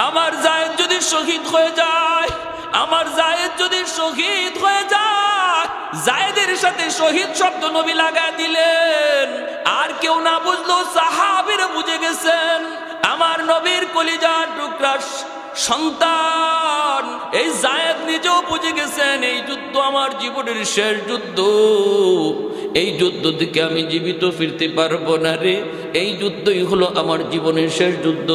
আমার জায়েদ যদি শহীদ হয়ে যায়, আমার জায়েদ যদি শহীদ হয়ে যায়, জায়েদের সাথে শহীদ শব্দ নবী লাগায় দিলেন। আর কেউ না বুঝলো, সাহাবীরা বুঝে গেছেন। আমার নবীর কলিজার টুকরা সন্তান এই জায়েদ নিজেও বুঝে গেছেন, এই যুদ্ধ আমার জীবনের শেষ যুদ্ধ। এই যুদ্ধ থেকে আমি জীবিত ফিরতে পারবো না রে, এই যুদ্ধই হলো আমার জীবনের শেষ যুদ্ধ।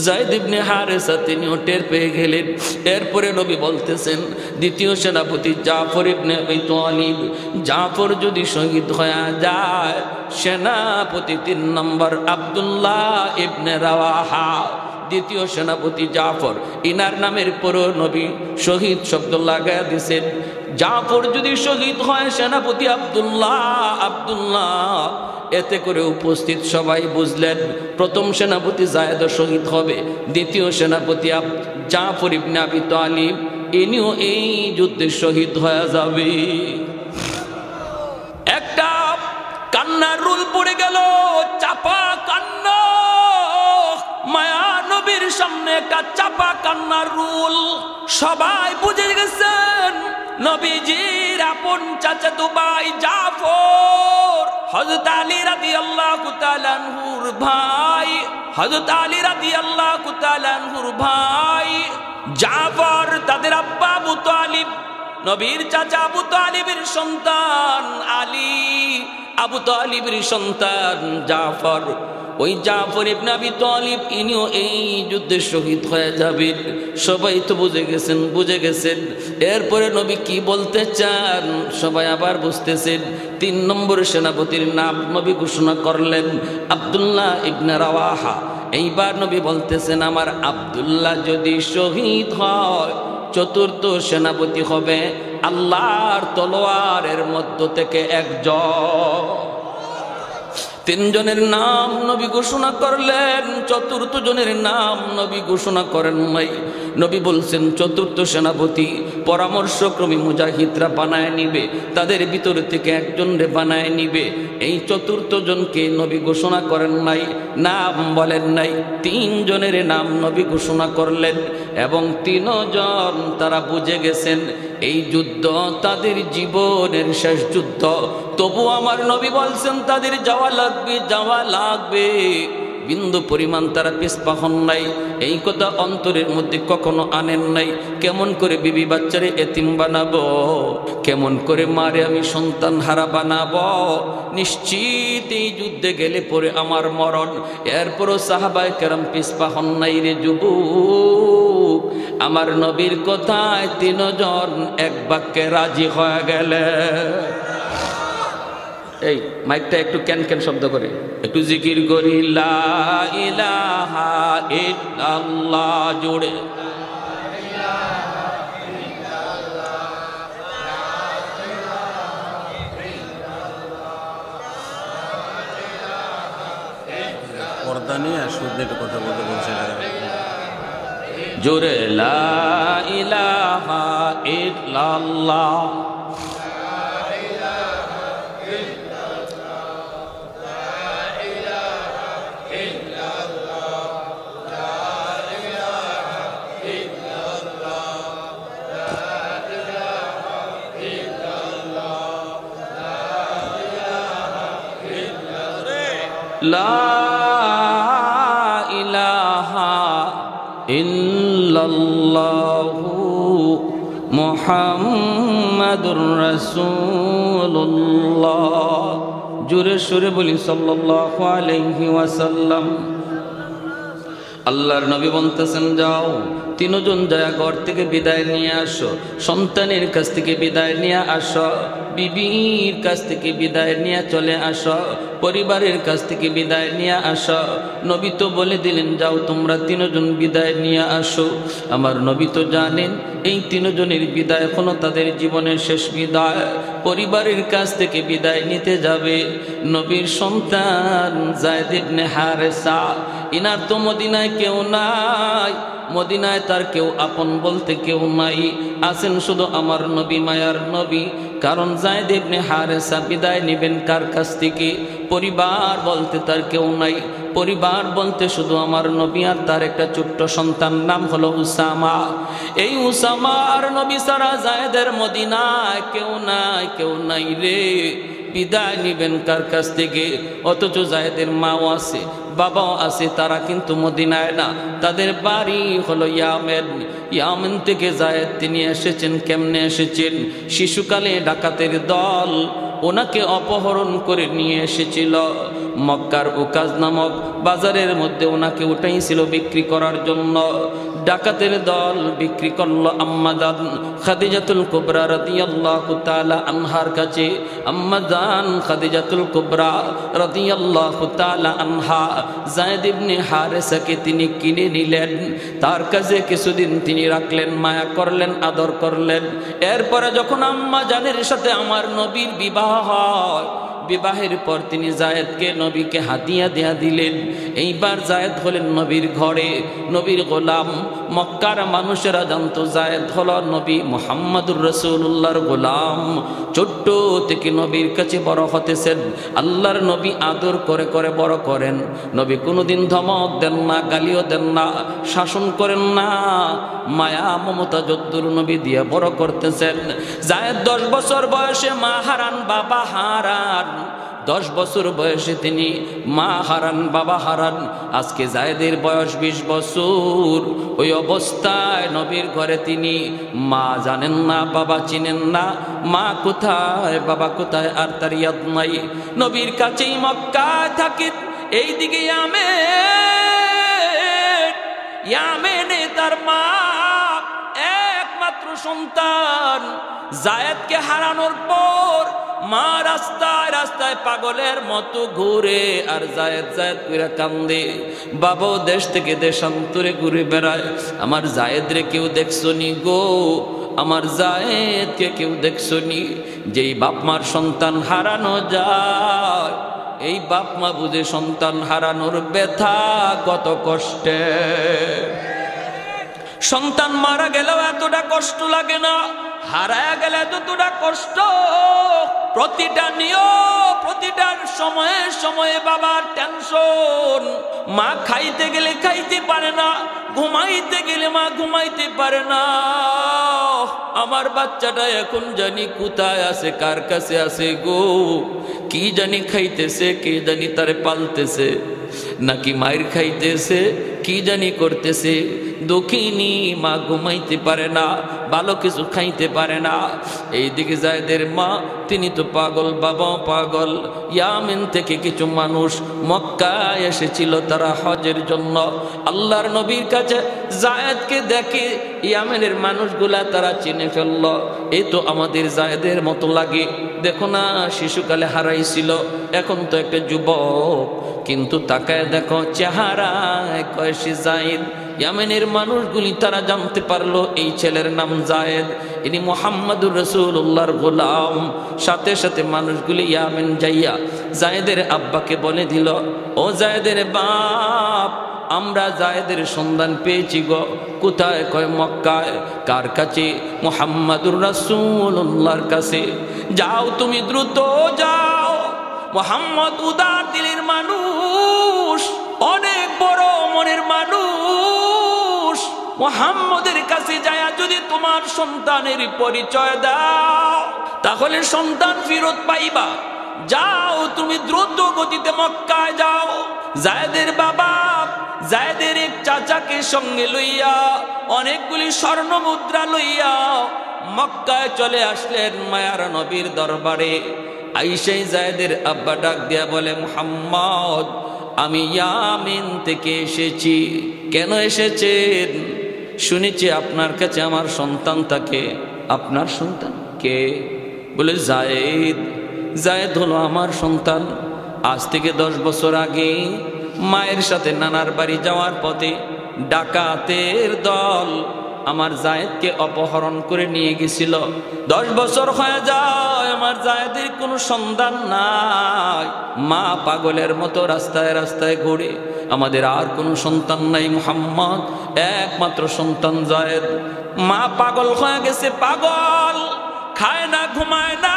যায়েদ ইবনে হারেসা তিনিও টের পেয়ে গেলেন। এরপরে নবী বলতেছেন, দ্বিতীয় সেনাপতি জাফর ইবনে আবি তালিব, জাফর যদি শহীদ হয়ে যায়, সেনাপতি 3 নম্বর আব্দুল্লাহ ইবনে রাওয়াহা, দ্বিতীয় সেনাপতি জাফর, ইনার নামের পরও নবী শহীদ শব্দ লাগায় দিয়েছেন। জাফর যদি শহীদ হয়, সেনাপতি আব্দুল্লাহ। এতে করে উপস্থিত সবাই বুঝলেন, প্রথম সেনাপতি জায়েদ শহীদ হবে, দ্বিতীয় সেনাপতি জাফর ইবনে আবি তালিব, ইনিও এই যুদ্ধে শহীদ হয়ে যাবে। একটা কান্নার রুল পড়ে গেল, চাপা কান্না। মায়া নবীর সামনে একটা চাপা কান্নার রুল। সবাই বুঝে গেছেন নবীজির আপন চাচাতো ভাই জাফর, হযরত আলী রাদিয়াল্লাহু তাআলা আনহুর ভাই, হযরত আলী রাদিয়াল্লাহু তাআলা আনহুর ভাই জাফর, তাদের আব্বা আবু তালিব, নবীর চাচা আবু তালিবের সন্তান আলী, আবু তালিবের সন্তান জাফর। ওই জাফর ইবনে আবি তালিব ইনিও এই যুদ্ধে শহীদ হয়ে যাবেন। সবাই তো বুঝে গেছেন। এরপরে নবী কি বলতে চান সবাই আবার বুঝতেছেন। 3 নম্বর সেনাপতির নাম নবী ঘোষণা করলেন, আব্দুল্লাহ ইবনে রাওয়াহা। এইবার নবী বলতেছেন, আমার আব্দুল্লাহ যদি শহীদ হয়, চতুর্থ সেনাপতি হবে আল্লাহর তলোয়ারের মধ্য থেকে একজন। 3 জনের নাম নবী ঘোষণা করলেন, চতুর্থ জনের নাম নবী ঘোষণা করেন নাই। নবী বলছেন, চতুর্থ সেনাপতি পরামর্শক্রমে মুজাহিদরা বানায় নিবে, তাদের ভিতর থেকে একজনরে বানায় নিবে। এই চতুর্থ জনকে নবী ঘোষণা করেন নাই, নাম বলেন নাই। 3 জনের নাম নবী ঘোষণা করলেন এবং 3 জন তারা বুঝে গেছেন এই যুদ্ধ তাদের জীবনের শেষ যুদ্ধ। তবু আমার নবী বলছেন তাদের যাওয়া লাগবে। বিন্দু পরিমাণ তারা পিছপা হন নাই। এই কথা অন্তরের মধ্যে কখনো আনেন নাই। কেমন করে বিবি বাচ্চারে এতিম বানাবো, কেমন করে মারে আমি সন্তান হারা বানাবো, নিশ্চিত এই যুদ্ধে গেলে পরে আমার মরণ। এরপরও সাহাবায়ে কেরাম পিছপা হন নাই রে যুবক। আমার নবীর কথায় 3 জন এক বাক্যে রাজি হয়ে গেলে। এই মাইকটা একটু ক্যান ক্যান শব্দ করে একটু জিকির করি, লা ইলাহা ইল্লাল্লাহ জোরে। পর্দা নিয়ে আর শুদ্ধ একটু কথা বলতে বলছে জোরে, লা ইলাহা ইল্লাল্লাহ। লা ইলাহা ইল্লাল্লাহু মুহাম্মাদুর রাসূলুল্লাহ। জোরে সুরে বলি সাল্লাল্লাহু আলাইহি ওয়াসাল্লাম। আল্লাহর নবী বলতেছেন, যাও 3 জন যায় ঘর থেকে বিদায় নিয়ে আসো, সন্তানের কাছ থেকে বিদায় নিয়ে আসো, বিবির কাছ থেকে বিদায় নিয়ে চলে আসো, পরিবারের কাছ থেকে বিদায় নিয়ে আসো। নবী তো বলে দিলেন, যাও তোমরা 3 জন বিদায় নিয়ে আসো। আমার নবী তো জানেন এই 3 জনের বিদায় এখনো তাদের জীবনের শেষ বিদায়। পরিবারের কাছ থেকে বিদায় নিতে যাবে নবীর সন্তান যায়েদ ইবনে হারেসা। ইনার তো মদিনায় কেউ নাই, মদিনায় তার কেউ আপন বলতে কেউ নাই, আছেন শুধু আমার নবী, মায়ার নবী। কারণ যায়েদ ইবনে হারেসা বিদায় নেবেন কার কাছ থেকে? পরিবার বলতে তার কেউ নাই, পরিবার বলতে শুধু আমার নবী আর তার একটা ছোট্ট সন্তান, নাম হলো উসামা। এই উসামা আর নবী সারা জায়েদের মদিনায় কেউ নাই, কেউ নাই রে। বিদায় নিবেন কার কাছ থেকে? অথচ জায়েদের মাও আছে, বাবাও আছে, তারা কিন্তু মদিনায় না, তাদের বাড়ি হলো ইয়ামেন। ইয়ামেন থেকে জায়েদ তিনি এসেছেন। কেমনে এসেছেন? শিশুকালে ডাকাতের দল ওনাকে অপহরণ করে নিয়ে এসেছিল। মক্কার উকাজ নামক বাজারের মধ্যে ওনাকে উঠাইছিল বিক্রি করার জন্য। ডাকাতের দল বিক্রি করলো আম্মা জান খাদিজাতুল কুবরা রাদিয়াল্লাহু তাআলা আনহার কাছে। আম্মা জান খাদিজাতুল কুবরা রাদিয়াল্লাহু তাআলা আনহা যায়েদ ইবনে হারেসাকে তিনি কিনে নিলেন। তার কাছে কিছুদিন তিনি রাখলেন, মায়া করলেন, আদর করলেন। এরপরে যখন আম্মা জানের সাথে আমার নবীর বিবাহ হয়, বিবাহের পর তিনি জায়েদকে নবীকে হাদিয়া দেয়া দিলেন। এইবার জায়েদ হলেন নবীর ঘরে নবীর গোলাম। মক্কার মানুষেরা জানতো জায়েদ হলো নবী মুহাম্মদুর রাসূলুল্লাহর গোলাম। ছোট্ট থেকে নবীর কাছে বড় হতেছেন। আল্লাহর নবী আদর করে করে বড় করেন। নবী কোনোদিন ধমক দেন না, গালিও দেন না, শাসন করেন না। মায়া মমতা যদ্দুর নবী দিয়ে বড় করতেছেন। জায়েদ 10 বছর বয়সে মা হারান, বাবা হারান। 10 বছর বয়সে তিনি মা হারান, বাবা হারান। আজকে জায়েদের বয়স 20 বছর। ওই অবস্থায় নবীর ঘরে তিনি মা জানেন না, বাবা চিনেন না। মা কোথায়, বাবা কোথায়, আর তার ইয়াদ নাই। নবীর কাছেই মক্কায় থাকি। এইদিকে ইয়ামেনে তার মা একমাত্র সন্তান। জায়েদকে হারানোর পর মা রাস্তায় রাস্তায় পাগলের মতো ঘুরে আর জায়েদ জায়েদ করে কান্দে। বাবাও দেশ থেকে দেশান্তরে ঘুরে বেড়ায়। আমার জায়েদ রে কেউ দেখছো নি গো? আমার জায়েদকে কেউ দেখছো নি? যেই বাপ মার সন্তান হারানো যায়, এই বাপ মা বুঝে সন্তান হারানোর ব্যথা কত কষ্টে। সন্তান মারা গেলেও এতটা কষ্ট লাগে না, হারায় গেলে এতটা কষ্ট। প্রতিটা নিয়ম, প্রতিটা সময়ে সময়ে বাবার টেনশন। মা খাইতে গেলে খাইতে পারে না, ঘুমাইতে গেলে মা ঘুমাইতে পারে না। আমার বাচ্চাটা এখন জানি কোথায় আছে, কার কাছে আছে গো? কি জানি খাইতেছে, কে জানি তারে পালতেছে, নাকি মায়ের খাইতেছে, কি জানি করতেছে। দুঃখিনী মা ঘুমাইতে পারে না, ভালো কিছু খাইতে পারে না। এইদিকে জায়েদের মা তিনি তো পাগল, বাবাও পাগল। ইয়ামেন থেকে কিছু মানুষ মক্কায় এসেছিল তারা হজের জন্য। আল্লাহর নবীর কাছে জায়েদকে দেখে ইয়ামেনের মানুষগুলা তারা চিনে ফেলল। এই তো আমাদের জায়েদের মতো লাগে। দেখো না, শিশুকালে হারাইছিল, এখন তো একটা যুবক, কিন্তু তাকায় দেখো চেহারায় কয় সে জায়েদ। ইয়ামেনের মানুষগুলি তারা জানতে পারলো এই ছেলের নাম জায়েদ, ইনি মুহাম্মদুর রাসূলুল্লাহর গোলাম। সাথে সাথে মানুষগুলি ইয়ামেন যাইয়া জায়েদের আব্বাকে বলে দিল, ও জায়েদের বাপ, আমরা জায়েদের সন্ধান পেয়েছি গো। কোথায়? কয় মক্কায়। কার কাছে? মুহাম্মদুর রাসূলুল্লাহর কাছে। যাও তুমি দ্রুত যাও। মুহাম্মদ উদার দিলের মানুষ, অনেক বড় মনের মানুষ। মুহাম্মদের কাছে যায় যদি তোমার সন্তানের পরিচয় দাও, তাহলে সন্তান ফেরত পাইবা। যাও তুমি দ্রুত গতিতে মক্কায় যাও। জায়েদের বাবা জায়েদের এক চাচাকে সঙ্গে লইয়া অনেকগুলি স্বর্ণ মুদ্রা লইয়া মক্কায় চলে আসলেন মায়ার নবীর দরবারে। আইসাই জায়েদের আব্বা ডাক দিয়া বলে, মুহাম্মদ, আমি ইয়ামেন থেকে এসেছি। কেন এসেছেন? শুনেছি আপনার কাছে আমার সন্তান থাকে। আপনার সন্তান কে? বলে জায়েদ। জায়েদ হলো আমার সন্তান। আজ থেকে 10 বছর আগে মায়ের সাথে নানার বাড়ি যাওয়ার পথে ডাকাতের দল আমার জায়েদকে অপহরণ করে নিয়ে গেছিল। 10 বছর হয়ে যায়, আমার জায়েদের কোনো সন্ধান নাই। মা পাগলের মতো রাস্তায় রাস্তায় ঘুরে। আমাদের আর কোনো সন্তান নাই মুহাম্মদ, একমাত্র সন্তান জায়েদ। মা পাগল হয়ে গেছে, পাগল, খায় না, ঘুমায় না,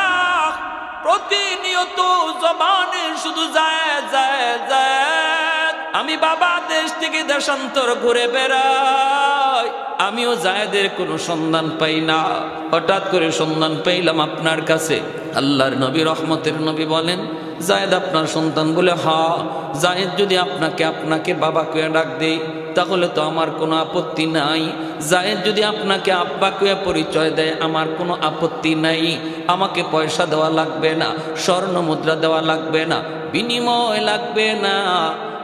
প্রতিনিয়ত জবানে শুধু জায়েদ জায়েদ জায়েদ। আমি বাবা দেশ থেকে দেশান্তর ঘুরে বেড়াই, আমিও জায়েদের কোনো সন্ধান পাই না। হঠাৎ করে সন্ধান পাইলাম আপনার কাছে। আল্লাহর নবী রহমতের নবী বলেন, জায়েদ আপনার সন্তান? বলে হ্যাঁ। জায়েদ যদি আপনাকে বাবাকে ডাক দেই তাহলে তো আমার কোনো আপত্তি নাই। জায়েদ যদি আপনাকে আব্বাকে পরিচয় দেয় আমার কোনো আপত্তি নাই। আমাকে পয়সা দেওয়া লাগবে না, স্বর্ণ মুদ্রা দেওয়া লাগবে না, বিনিময় লাগবে না।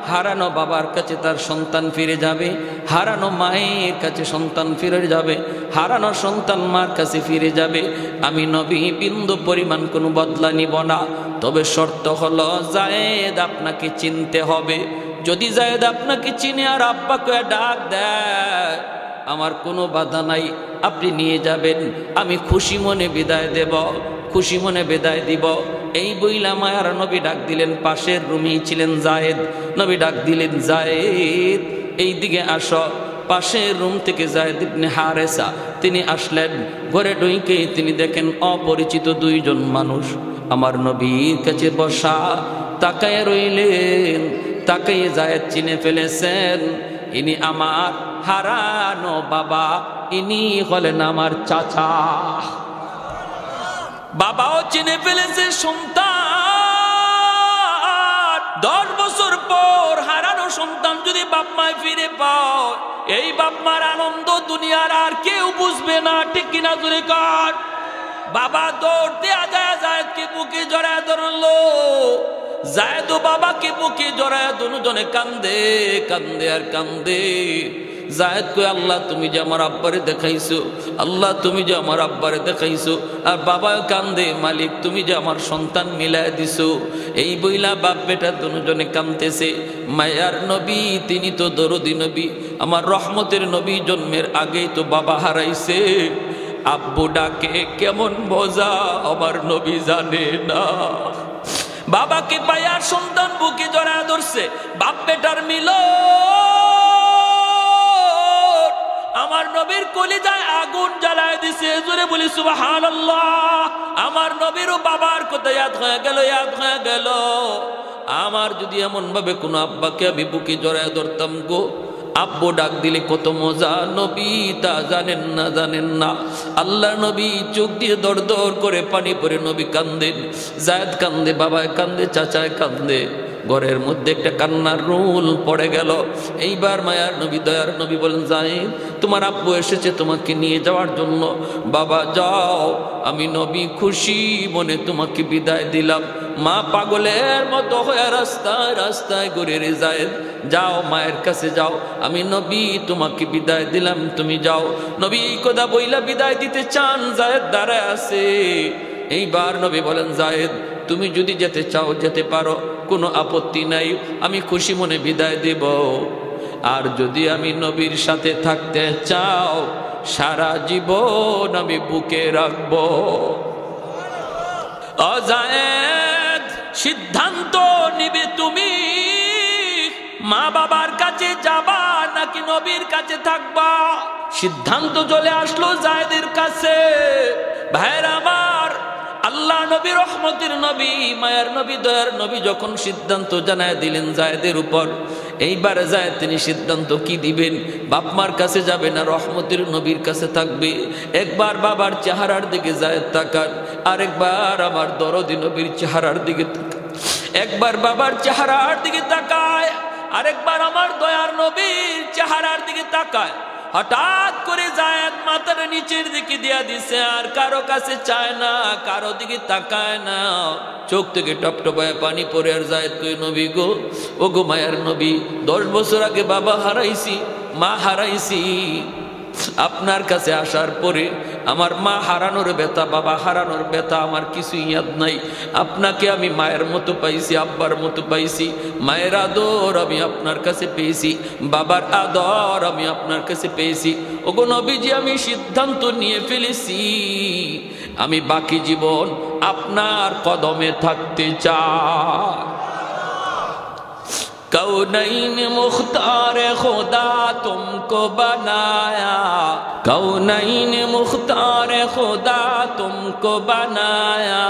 হারানো বাবার কাছে তার সন্তান ফিরে যাবে, হারানো মায়ের কাছে সন্তান ফিরে যাবে, হারানো সন্তান মার কাছে ফিরে যাবে। আমি নবী বিন্দু পরিমাণ কোনো বদলা নিব না। তবে শর্ত হলো জায়েদ আপনাকে চিনতে হবে। যদি জায়েদ আপনাকে চিনে আর আব্বাকে ডাক দেয় আমার কোনো বাধা নাই, আপনি নিয়ে যাবেন। আমি খুশি মনে বিদায় দেব, খুশি মনে বিদায় দিব। এই বইলা মায়ার নবী ডাক দিলেন, পাশের রুমেই ছিলেন জায়েদ। নবী ডাক দিলেন, জায়েদ এই দিকে আসো। পাশের রুম থেকে জায়েদ ইবনে হারেসা তিনি আসলেন। ঘরে ঢুকে তিনি দেখেন অপরিচিত দুইজন মানুষ আমার নবীর কাছে বসা, তাকায় রইলেন। তাকাইয়ে জায়েদ চিনে ফেলেছেন, ইনি আমার হারানো বাবা, ইনি হলেন আমার চাচা। বাবাও চিনে ফেলেছে সন্তান। 10 বছর পর হারানো সন্তান যদি বাপ মায় ফিরে পাও, এই বাপ মার আনন্দ দুনিয়ার আর কেউ বুঝবে না। ঠিক কিনা জোরে কর। বাবা দৌড় দেয়া যায় জায়েদকে বুকে জড়ায় ধরলো। জায়েদও বাবাকে বুকে জড়ায় দুজনে কান্দে কান্দে আর কান্দে। জায়েদ কই, আল্লাহ তুমি যে আমার আব্বারে দেখাইছো, আল্লাহ তুমি যে আমার আব্বারে দেখাইছো। আর বাবা কান্দে, মালিক তুমি যে আমার সন্তান মিলাই দিছো। এই বইলা বাপ বেটা দুজনে কান্দতেছে। মায়ার নবী তিনি তো দরদি নবী, আমার রহমতের নবী, জন্মের আগেই তো বাবা হারাইছে। আব্বু ডাকে কেমন মজা আমার নবী জানে না। বাবাকে পায়ার সন্তান বুকে জড়া ধরছে। বাপ বেটার মিলন আমার নবীর কলিজায় আগুন জ্বালায় দিছে। জোরে বলি সুবহানাল্লাহ। আমার নবীরও বাবার কথা ইয়াদ হয়ে গেল, ইয়াদ হয়ে গেল। আমার যদি এমন ভাবে কোনো আব্বাকে আমি বুকে জড়ায় ধরতাম গো, আব্বু ডাক দিলে কত মজা। নবী তা জানেন না, জানেন না। আল্লাহ নবী চোখ দিয়ে দর দর করে পানি পড়ে নবী কান্দেন। জায়েদ কান্দে, বাবায় কান্দে, চাচায় কান্দে। ঘরের মধ্যে একটা কান্নার রোল পড়ে গেল। এইবার মায়ার নবী দয়ার নবী বলেন, জায়েদ তোমার আব্বু এসেছে তোমাকে নিয়ে যাওয়ার জন্য। বাবা যাও, আমি নবী খুশি মনে তোমাকে বিদায় দিলাম। মা পাগলের মতো হয়ে রাস্তায় রাস্তায় ঘুরে রে জায়েদ যাও, মায়ের কাছে যাও, আমি নবী তোমাকে বিদায় দিলাম, তুমি যাও। নবী এই কথা বইলা বিদায় দিতে চান, জায়েদ দাঁড়ায় আছে। এইবার নবী বলেন, জায়েদ তুমি যদি যেতে চাও যেতে পারো, কোনো আপত্তি নাই, আমি খুশি মনে বিদায় দেব। আর যদি আমি নবীর সাথে থাকতে চাও সারা জীবন আমি বুকে রাখবো। ও জায়েদ সিদ্ধান্ত নিবে তুমি, মা বাবার কাছে যাবা নাকি নবীর কাছে থাকবা। সিদ্ধান্ত চলে আসলো জায়েদের কাছে। ভাইরা আমার, আল্লাহ নবী রহমতের নবী, মায়ার নবী, দয়ার নবী যখন সিদ্ধান্ত জানায় দিলেন জায়েদের উপর, এইবার জায়েদ তিনি সিদ্ধান্ত কি দিবেন? বাপ মার কাছে যাবে না রহমতের নবীর কাছে থাকবে? একবার বাবার চেহারার দিকে জায়েদ তাকান, আরেকবার আমার দরদি নবীর চেহারার দিকে তাকান। একবার বাবার চেহারার দিকে তাকায়, আরেকবার আমার দয়ার নবীর চেহারার দিকে তাকায়। হঠাৎ করে জায়েদ মাথার নিচের দিকে দিয়া দিছে, আর কারো কাছে চায় না, কারো দিকে তাকায় না। চোখ থেকে টপটপায় পানি পড়ে। আর জায়েদ কই, নবী গো, ও গো মায়ার নবী, 10 বছর আগে বাবা হারাইছি, মা হারাইছি। আপনার কাছে আসার পরে আমার মা হারানোর ব্যথা, বাবা হারানোর ব্যথা আমার কিছু ইয়াদ নাই। আপনাকে আমি মায়ের মতো পাইছি, আব্বার মতো পাইছি। মায়ের আদর আমি আপনার কাছে পেয়েছি, বাবার আদর আমি আপনার কাছে পেয়েছি। ওগো নবীজি, আমি সিদ্ধান্ত নিয়ে ফেলেছি, আমি বাকি জীবন আপনার কদমে থাকতে চাই। कौनैन मुख्तार खुदा तुमको बनाया, कौनैन मुख्तार खुदा तुमको बनाया,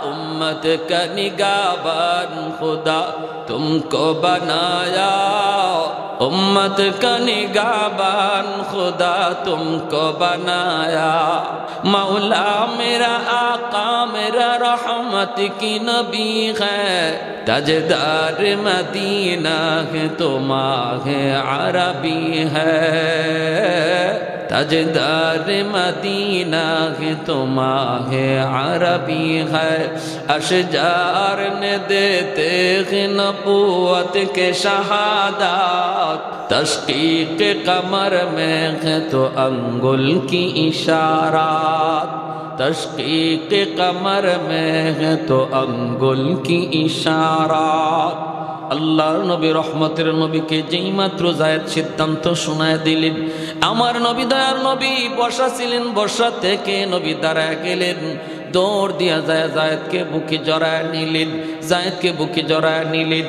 उम्मत का निगाहबान खुदा तुमको बनाया, उम्मत का निगाहबान खुदा तुमको बनाया। मौला मेरा आका मेरा रहमत की नबी है, ताजदार मदीना है तो माह अरबी है, ताजदार मदीना है तो माह अरबी है। अशजार ने देते हैं नबूवत के शहादत, तशकीक कमर में है तो अंगुल की इशारात, तशकीक कमर में है तो अंगुल की इशारात। আল্লাহর নবী রহমতের নবীকে যেই মাত্র যায়েদ সিদ্ধান্ত শোনায় দিলেন, আমার নবী দয়ার নবী বসা ছিলেন, বসা থেকে নবী দাঁড়ায় গেলেন, দৌড় দিয়া যায় যায়েদকে বুকে জড়ায় নিলেন, যায়েদকে বুকে জড়ায় নিলেন।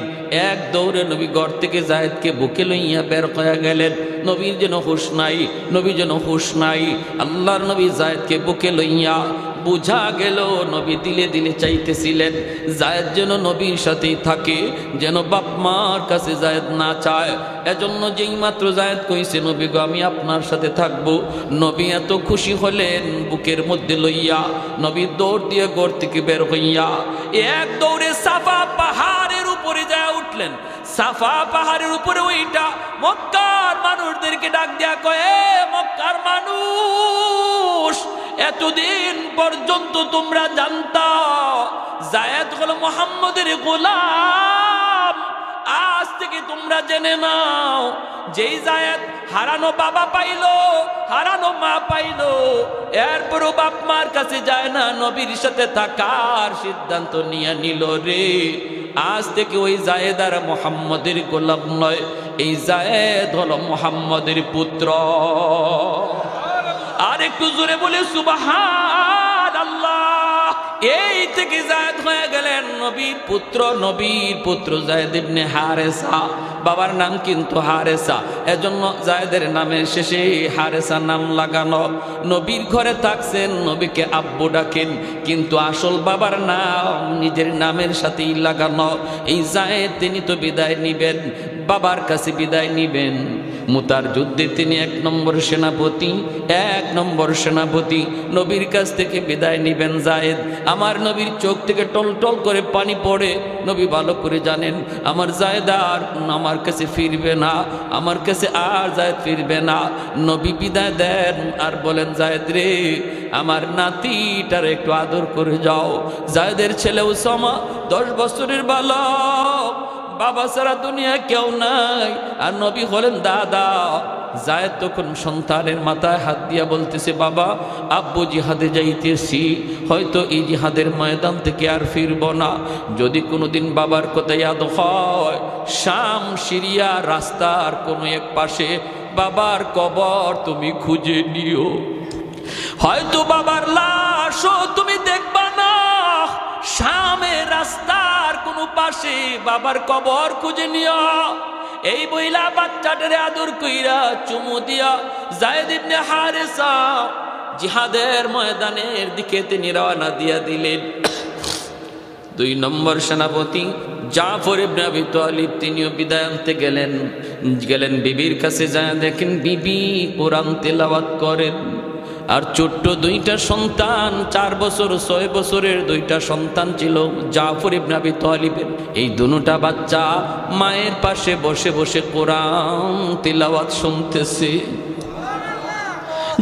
এক দৌড়ে নবী ঘর থেকে যায়েদকে বুকে লইয়া বের হয়ে গেলেন। নবীর যেন হুশ নাই, নবী যেন হুশ নাই। আল্লাহর নবী যায়েদকে বুকে লইয়া, বুঝা গেল নবী দিলে দিলে চাইতেছিলেন যায়েদ যেন নবীর সাথেই থাকে, যেন বাপ মার কাছে যায়েদ না চায়। এজন্য যেই মাত্র যায়েদ কইছে নবী গো আমি আপনার সাথে থাকবো, নবী এত খুশি হলেন বুকের মধ্যে লইয়া নবী দৌড় দিয়ে ঘর থেকে বের হইয়া এক দৌড়ে সাফা পাহাড়ের উপরে যায় উঠলেন। সাফা পাহাড়ের উপরে ওইটা মক্কার মানুষদেরকে ডাক দেয়া কয়ে, মক্কার মানুষ এতদিন পর্যন্ত তোমরা জানতা যায়েদ হলো মুহাম্মদের গোলাম, আজ থেকে তোমরা জেনে নাও যেই যায়েদ হারানো বাবা পাইলো, হারানো মা পাইলো, এরপরও বাপ মার কাছে যায় না, নবীর সাথে থাকার সিদ্ধান্ত নিয়ে নিল রে। আজ থেকে ওই যায়েদ আর মুহাম্মদের গোলাম নয়, এই যায়েদ হলো মুহাম্মদের পুত্র। আর একটু জোরে বলে সুবহানাল্লাহ। এই থেকে যায়েদ হয়ে গেলেন নবীর পুত্র, নবীর পুত্র যায়েদ ইবনে হারেসা। বাবার নাম কিন্তু হারেসা, এজন্য যায়েদের নামের শেষে হারেসা নাম লাগানো। নবীর ঘরে থাকছেন, নবীকে আব্বু ডাকেন, কিন্তু আসল বাবার নাম নিজের নামের সাথেই লাগানো। এই যায়েদ তিনি তো বিদায় নিবেন, বাবার কাছে বিদায় নিবেন। মুতার যুদ্ধে তিনি এক নম্বর সেনাপতি, এক নম্বর সেনাপতি। নবীর কাছ থেকে বিদায় নিবেন যায়েদ। আমার নবীর চোখ থেকে টল টল করে পানি পড়ে। নবী ভালো করে জানেন আমার যায়েদ আর আমার কাছে ফিরবে না, আমার কাছে আর যায়েদ ফিরবে না। নবী বিদায় দেন আর বলেন যায়েদ রে আমার নাতিটার একটু আদর করে যাও। যায়েদের ছেলে উসামা 10 বছরের বালক, বাবা সারা দুনিয়া কেউ নাই, আর নবী হলেন দাদা। যায়েদ তখন সন্তানের মাথায় হাত দিয়া বলতেছে বাবা আব্বু জিহাদে যাইতেছি, হয়তো এই জিহাদের ময়দান থেকে আর ফিরব না। যদি কোনোদিন বাবার কথা ইয়াদ হয়, শাম সিরিয়া রাস্তার কোনো এক পাশে বাবার কবর তুমি খুঁজে নিও, হয়তো বাবার লাশও তুমি দেখবা না। শামের রাস্তার কোন পাশে বাবার কবর খুঁজে নিও। এই বইলা বাচ্চাটারে আদর কইরা চুমু দিয়া যায়েদ ইবনে হারেসা জিহাদের ময়দানের দিকে তিনি রওনা দিয়া দিলেন। 2 নম্বর সেনাপতি জাফর ইবনে আবি তালিব তিনিও বিদায় আনতে গেলেন বিবির কাছে যায়, দেখেন বিবি কোরআন তেলাওয়াত করেন। আর ছোট্ট 2টা সন্তান, 4 বছর 6 বছরের 2টা সন্তান ছিল জাফর ইবনে আবি তালিবের। এই দুটা বাচ্চা মায়ের পাশে বসে বসে কোরআন তিলাওয়াত শুনতেছে।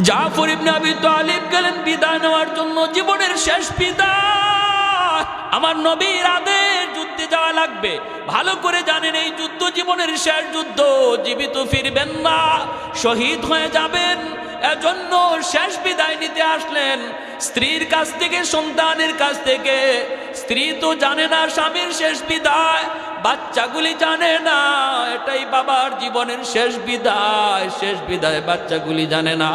জাফর ইবনে আবি তালিব গেলেন বিদায় নেওয়ার জন্য, জীবনের শেষ বিদায়। আমার নবীর আদেশ যুদ্ধে যাওয়া লাগবে, ভালো করে জানেন এই যুদ্ধ জীবনের শেষ যুদ্ধ, জীবিত ফিরবেন না, শহীদ হয়ে যাবেন। এজন্য শেষ বিদায় নিতে আসলেন স্ত্রীর কাছ থেকে, সন্তানের কাছ থেকে। স্ত্রী তো জানে না স্বামীর শেষ বিদায়, বাচ্চাগুলি জানে না এটাই বাবার জীবনের শেষ বিদায়। শেষ বিদায় বাচ্চাগুলি জানে না।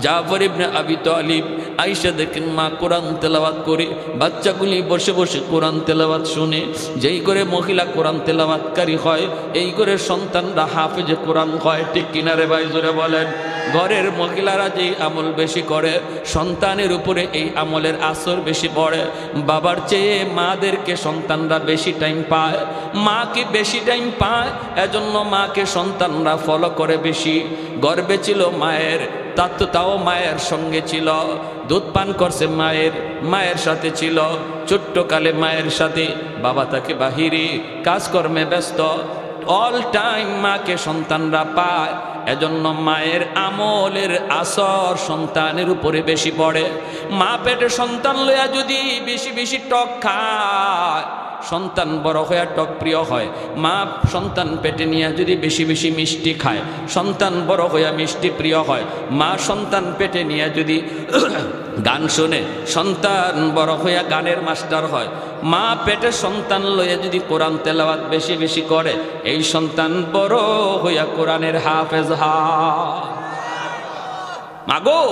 জাফর ইবনে আবি তালিব আয়েশা দেখেন মা কোরআন তেলাওয়াত করে, বাচ্চাগুলি বসে বসে কোরআন তেলাওয়াত শুনে। যেই করে মহিলা কোরআন তেলাওয়াতকারী হয়, এই করে সন্তানরা হাফেজে কোরআন হয়। ঠিক কিনারে ভাই জোরে বলেন। ঘরের মহিলারা যেই আমল বেশি করে সন্তানের উপরে এই আমলের আসর বেশি পড়ে। বাবার চেয়ে মাদেরকে সন্তানরা বেশি টাইম পায়, মাকে বেশি টাইম পায়, এজন্য মাকে সন্তানরা ফলো করে বেশি। গর্বে ছিল মায়ের, তাও মায়ের সঙ্গে ছিল, দুধ পান করছে মায়ের সাথে ছিল, ছোট্টকালে মায়ের সাথে। বাবা তাকে বাহিরে কাজকর্মে ব্যস্ত, অল টাইম মাকে সন্তানরা পায়, এজন্য মায়ের আমলের আসর সন্তানের উপরে বেশি পড়ে। মা পেটে সন্তান লইয়া যদি বেশি বেশি টক খায়, সন্তান বড় হইয়া টক প্রিয় হয়। মা সন্তান পেটে নিয়ে যদি বেশি বেশি মিষ্টি খায়, সন্তান বড় হইয়া মিষ্টি প্রিয় হয়। মা সন্তান পেটে নিয়ে যদি গান শুনে, সন্তান বড় হইয়া গানের মাস্টার হয়। মা পেটে সন্তান লইয়া যদি কোরআন তেলাওয়াত বেশি বেশি করে, এই সন্তান বড় হইয়া কোরআনের হাফেজ হয়। মাগো,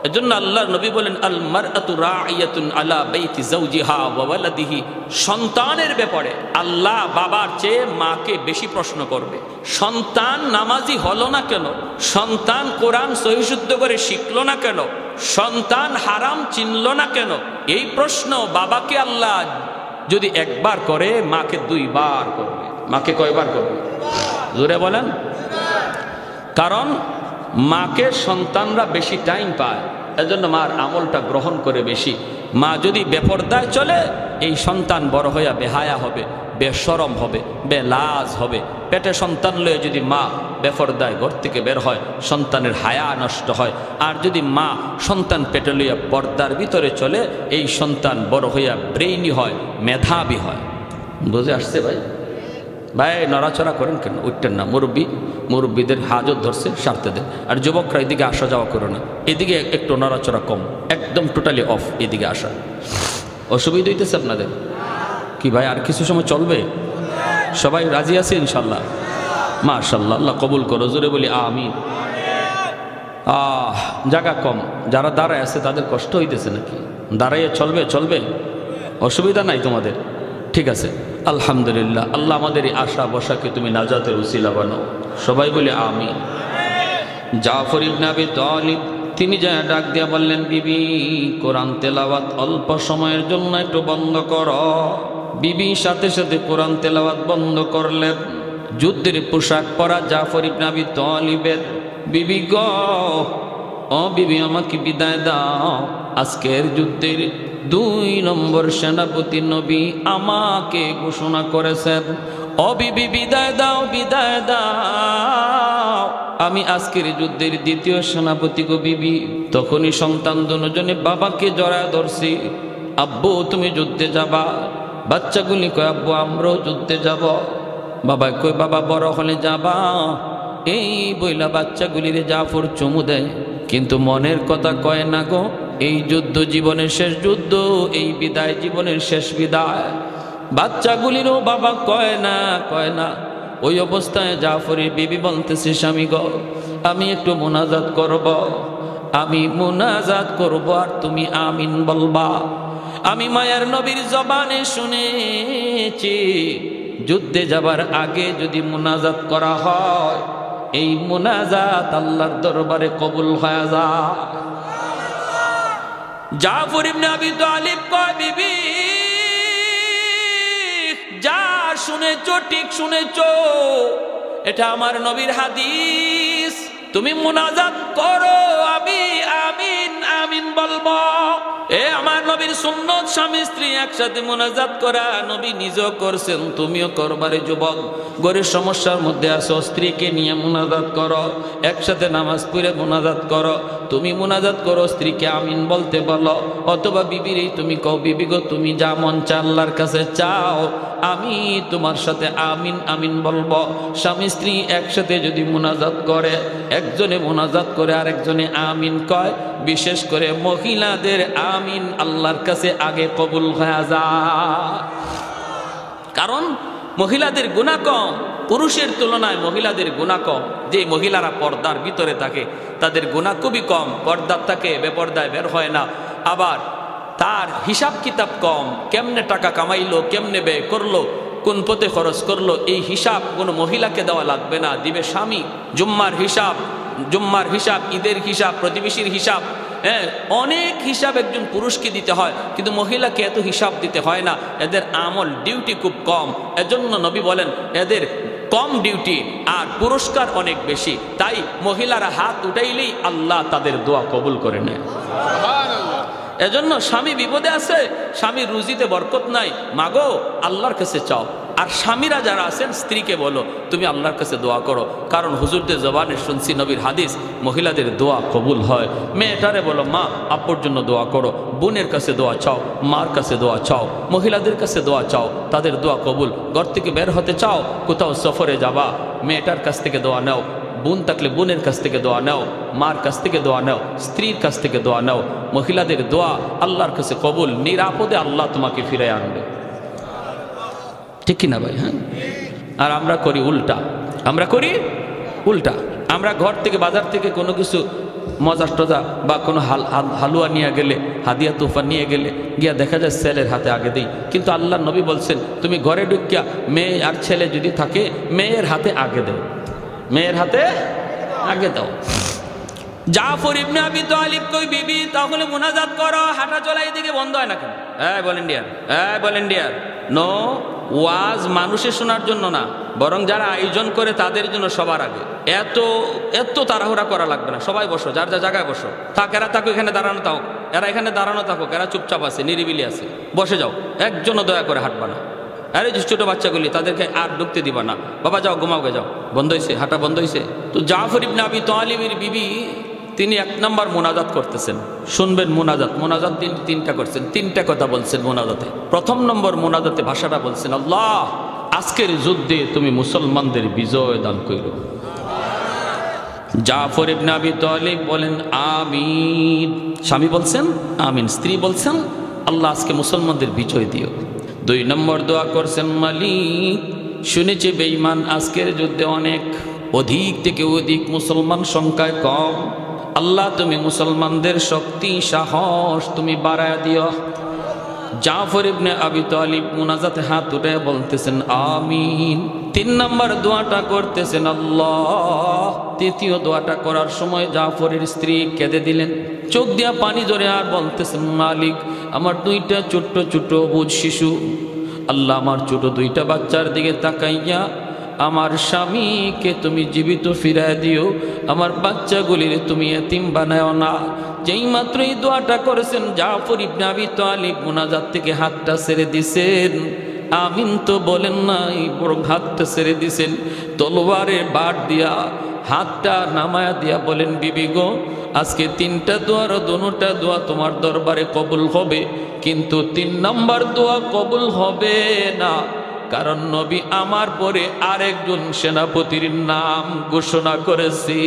এজন্য আল্লাহর নবী বলেন, আল মারআতু রাইয়াতুন আলা বাইতি যাওজিহা ওয়া ওয়ালাদিহি। সন্তানের ব্যাপারে আল্লাহ বাবার চেয়ে মাকে বেশি প্রশ্ন করবে। সন্তান নামাজি হলো না কেন, সন্তান কোরআন সহিহ শুদ্ধ করে শিখলো না কেন, সন্তান হারাম চিনলো না কেন, এই প্রশ্ন বাবাকে আল্লাহ যদি একবার করে, মাকে দুইবার করবে। মাকে কয়বার করবে? জোরে বলেন। কারণ মাকে সন্তানরা বেশি টাইম পায়, এজন্য মার আমলটা গ্রহণ করে বেশি। মা যদি বেপরদায় চলে, এই সন্তান বড় হইয়া বেহায়া হবে, বেশরম হবে, বেলাজ হবে। পেটে সন্তান লয়ে যদি মা বেপরদায় ঘর থেকে বের হয়, সন্তানের হায়া নষ্ট হয়। আর যদি মা সন্তান পেটে লইয়া পর্দার ভিতরে চলে, এই সন্তান বড় হইয়া ব্রেইনি হয়, মেধাবী হয়। বুঝে আসছে ভাই? ভাই নড়াচড়া করেন কেন? উঠতেন না। মুরব্বীদের হাজত ধরছে, সারতে দেন। আর যুবকরা এদিকে আসা যাওয়া করো না, এদিকে একটু নড়াচড়া কম, একদম টোটালি অফ, এদিকে আসা। অসুবিধা হইতেছে আপনাদের কি ভাই? আর কিছু সময় চলবে? সবাই রাজি আছে ইনশাল্লাহ? মাশাআল্লাহ, আল্লাহ কবুল করো। জোরে বলি আমিন। জায়গা কম, যারা দাঁড়ায় আছে তাদের কষ্ট হইতেছে নাকি? দাঁড়াইয়ে চলবে? অসুবিধা নাই তোমাদের? ঠিক আছে, আলহামদুলিল্লাহ। আল্লাহ আমাদের এই আশা বসাকে তুমি নাজাতের উসিলা বানাও। সবাই বলে আমিন। জাফর ইবনে আবি তালিব তিনি যা ডাক দিয়া বললেন, বিবি কোরআন তেলাওয়াত অল্প সময়ের জন্য একটু বন্ধ করো। বিবি সাথে সাথে কোরআন তেলাওয়াত বন্ধ করলেন। যুদ্ধের পোশাক পরা জাফর ইবনে আবি তালিবের বিবি গো, ও বিবি আমাকে বিদায় দাও। আজকের যুদ্ধের 2 নম্বর সেনাপতি নবী আমাকে ঘোষণা করেছেন, ও বিবি বিদায় দাও, বিদায় দাও, আমি আজকের যুদ্ধের 2য় সেনাপতি গো বিবি। তখনই সন্তান দুজনে বাবাকে জড়ায় ধরছি, আব্বু তুমি যুদ্ধে যাবা। বাচ্চাগুলি কয়, আব্বু আমরাও যুদ্ধে যাব। বাবা কই, বাবা বড় হলে যাবা। এই বইলা বাচ্চাগুলিরে জাফর চুমু দেয়, কিন্তু মনের কথা কয় না গো। এই যুদ্ধ জীবনের শেষ যুদ্ধ, এই বিদায় জীবনের শেষ বিদায়। বাচ্চাগুলিরও বাবা কয় না। ওই অবস্থায় জাফরের বিবি বলতেছে, স্বামী গো আমি একটু মুনাজাত করব, আমি মুনাজাত করব, আর তুমি আমিন বলবা। আমি মায়ার নবীর জবানে শুনেছি, যুদ্ধে যাবার আগে যদি মুনাজাত করা হয়, এই মুনাজাত আল্লাহর দরবারে কবুল হয়ে যায়। জাফর ইবনে আবি তালিব কয়, বিবি যা শুনেছো ঠিক শুনেছো, এটা আমার নবীর হাদিস। তুমি মুনাজাত করো, আমি আমিন আমিন বলবো। এ আমার নবীর সুন্নত, স্বামী স্ত্রী একসাথে মুনাজাত করা নবী নিজেও করছেন, তুমিও করবারে। যুবক গরিব সমস্যার মধ্যে আছো, স্ত্রীকে নিয়ে মুনাজাত করো, একসাথে নামাজ পড়ে মুনাজাত করো। তুমি মুনাজাত করো, স্ত্রীকে আমিন বলতে বলো। অথবা বিবির তুমি কও, বিবি গো তুমি যা মন চা আল্লাহর কাছে চাও, আমি তোমার সাথে আমিন আমিন বলবো। স্বামী স্ত্রী একসাথে যদি মুনাজাত করে, একজনে মুনাজাত করে আরেকজনে আমিন কয়, বিশেষ করে মহিলাদের আমিন আল্লাহর কাছে আগে কবুল হয়ে যায়। কারণ মহিলাদের গুনাহ কম, পুরুষের তুলনায় মহিলাদের গুনাহ কম। যে মহিলারা পর্দার ভিতরে থাকে তাদের গুনাহ খুবই কম, পর্দার থাকে, বেপর্দায় বের হয় না। আবার তার হিসাব কিতাব কম, কেমনে টাকা কামাইলো, কেমনে ব্যয় করলো, কোন পথে খরচ করলো, এই হিসাব কোনো মহিলাকে দেওয়া লাগবে না, দিবে স্বামী। জুম্মার হিসাব জুম্মার হিসাব, ঈদের হিসাব, প্রতিবেশীর হিসাব, হ্যাঁ, অনেক হিসাব একজন পুরুষকে দিতে হয়, কিন্তু মহিলাকে এত হিসাব দিতে হয় না। এদের আমল ডিউটি খুব কম, এজন্য নবী বলেন এদের কম ডিউটি আর পুরস্কার অনেক বেশি। তাই মহিলারা হাত উঠাইলেই আল্লাহ তাদের দোয়া কবুল করে নেয়। এজন্য স্বামী বিপদে আছে, স্বামীর রুজিতে বরকত নাই, মাগো আল্লাহর কাছে চাও। আর স্বামীরা যারা আছেন স্ত্রীকে বলো তুমি আল্লাহর কাছে দোয়া করো, কারণ হুজুরদের জবানে শুনছি নবীর হাদিস মহিলাদের দোয়া কবুল হয়। মেয়েটারে বলো মা আব্বুর জন্য দোয়া করো, বোনের কাছে দোয়া চাও, মার কাছে দোয়া চাও, মহিলাদের কাছে দোয়া চাও, তাদের দোয়া কবুল। ঘর থেকে বের হতে চাও, কোথাও সফরে যাবা, মেয়েটার কাছ থেকে দোয়া নাও, বোন থাকলে বোনের কাছ থেকে দোয়া নাও, মার কাছ থেকে দোয়া নাও, স্ত্রীর কাছ থেকে দোয়া নাও। মহিলাদের দোয়া আল্লাহর কাছে কবুল, নিরাপদে আল্লাহ তোমাকে ফিরে আনবে। ঠিক কিনা ভাই? হ্যাঁ। আর আমরা করি উল্টা, আমরা করি উল্টা। আমরা ঘর থেকে বাজার থেকে কোনো কিছু মজা টজা বা কোনো হালুয়া নিয়ে গেলে, হাদিয়া তোফা নিয়ে গেলে গিয়া দেখা যায় ছেলের হাতে আগে দিই, কিন্তু আল্লাহ নবী বলছেন তুমি ঘরে ঢুকিয়া মেয়ে আর ছেলে যদি থাকে মেয়ের হাতে আগে দাও, মেয়ের হাতে আগে দাও। জাফর ইবনে আবি তালিব কই বিবি তাহলে মুনাজাত করো, হাঁটা চলা এদিকে বন্ধ হয় না কেন? ভলেন্টিয়ার নো, ওয়াজ মানুষের শোনার জন্য না, বরং যারা আয়োজন করে তাদের জন্য সবার আগে। এত তাড়াহুড়া করা লাগবে না, সবাই বসো, যার যা জায়গায় বসো। এরা থাকো এখানে দাঁড়ানো থাকুক, এরা এখানে দাঁড়ানো থাকুক, এরা চুপচাপ আছে, নিরিবিলি আছে, বসে যাও, একজনও দয়া করে হাঁটবা না। আরে যে ছোট বাচ্চাগুলি তাদেরকে আর ঢুকতে দিবা না, বাবা যাও ঘুমাওকে যাও, বন্ধ হয়েছে, হাঁটা বন্ধ হয়েছে। তো জাফর ইবনে আবি তালিবের বিবি তিনি 1 নম্বর মোনাজাত করতেছেন, শুনবেন মোনাজাত তিনি 3টা করছেন, 3টা কথা বলছেন মোনাজাতে। প্রথম নম্বর মোনাজাতে ভাষাটা বলছেন আল্লাহ আজকের যুদ্ধে তুমি মুসলমানদের বিজয় দান করো। জাফর ইবনে আবি তালিব বলেন আমিন, স্বামী বলছেন আমিন, স্ত্রী বলছেন আল্লাহ আজকে মুসলমানদের বিজয় দিও। 2 নম্বর দোয়া করছেন মালিক শুনেছি বেঈমান আজকের যুদ্ধে অনেক, অধিক থেকে অধিক মুসলমান সংখ্যায় কম, আল্লাহ তুমি মুসলমানদের শক্তি সাহস তুমি বাড়ায় দিও। জাফর ইবনে আবি তালিব মুনাজাতে হাত উঠে বলতেছেন আমিন। 3 নম্বর দোয়াটা করতেছেন আল্লাহ। তৃতীয় দোয়াটা করার সময় জাফরের স্ত্রী কেঁদে দিলেন, চোখ দিয়া পানি ধরে, আর বলতেছেন মালিক আমার 2টা ছোট্ট ছোট্ট অবুঝ শিশু, আল্লাহ আমার ছোট 2টা বাচ্চার দিকে তাকাইয়া আমার স্বামীকে তুমি জীবিত ফিরায় দিও, আমার বাচ্চাগুলির তুমি এতিম বানাও না। যেই মাত্র এই দোয়াটা করেছেন জাফর ইবনে আবি তালিব মুনাজাত থেকে হাতটা ছেড়ে দিছেন, আমিন তো বলেন নাই, বরং হাতটা ছেড়ে দিছেন, তলোয়ারের বাট দিয়া হাতটা নামায়া দিয়া বলেন বিবি গো আজকে 3টা দোয়ার 2টা দোয়া তোমার দরবারে কবুল হবে, কিন্তু 3 নম্বর দোয়া কবুল হবে না, কারণ নবী আমার পরে আরেকজন সেনাপতির নাম ঘোষণা করেছি।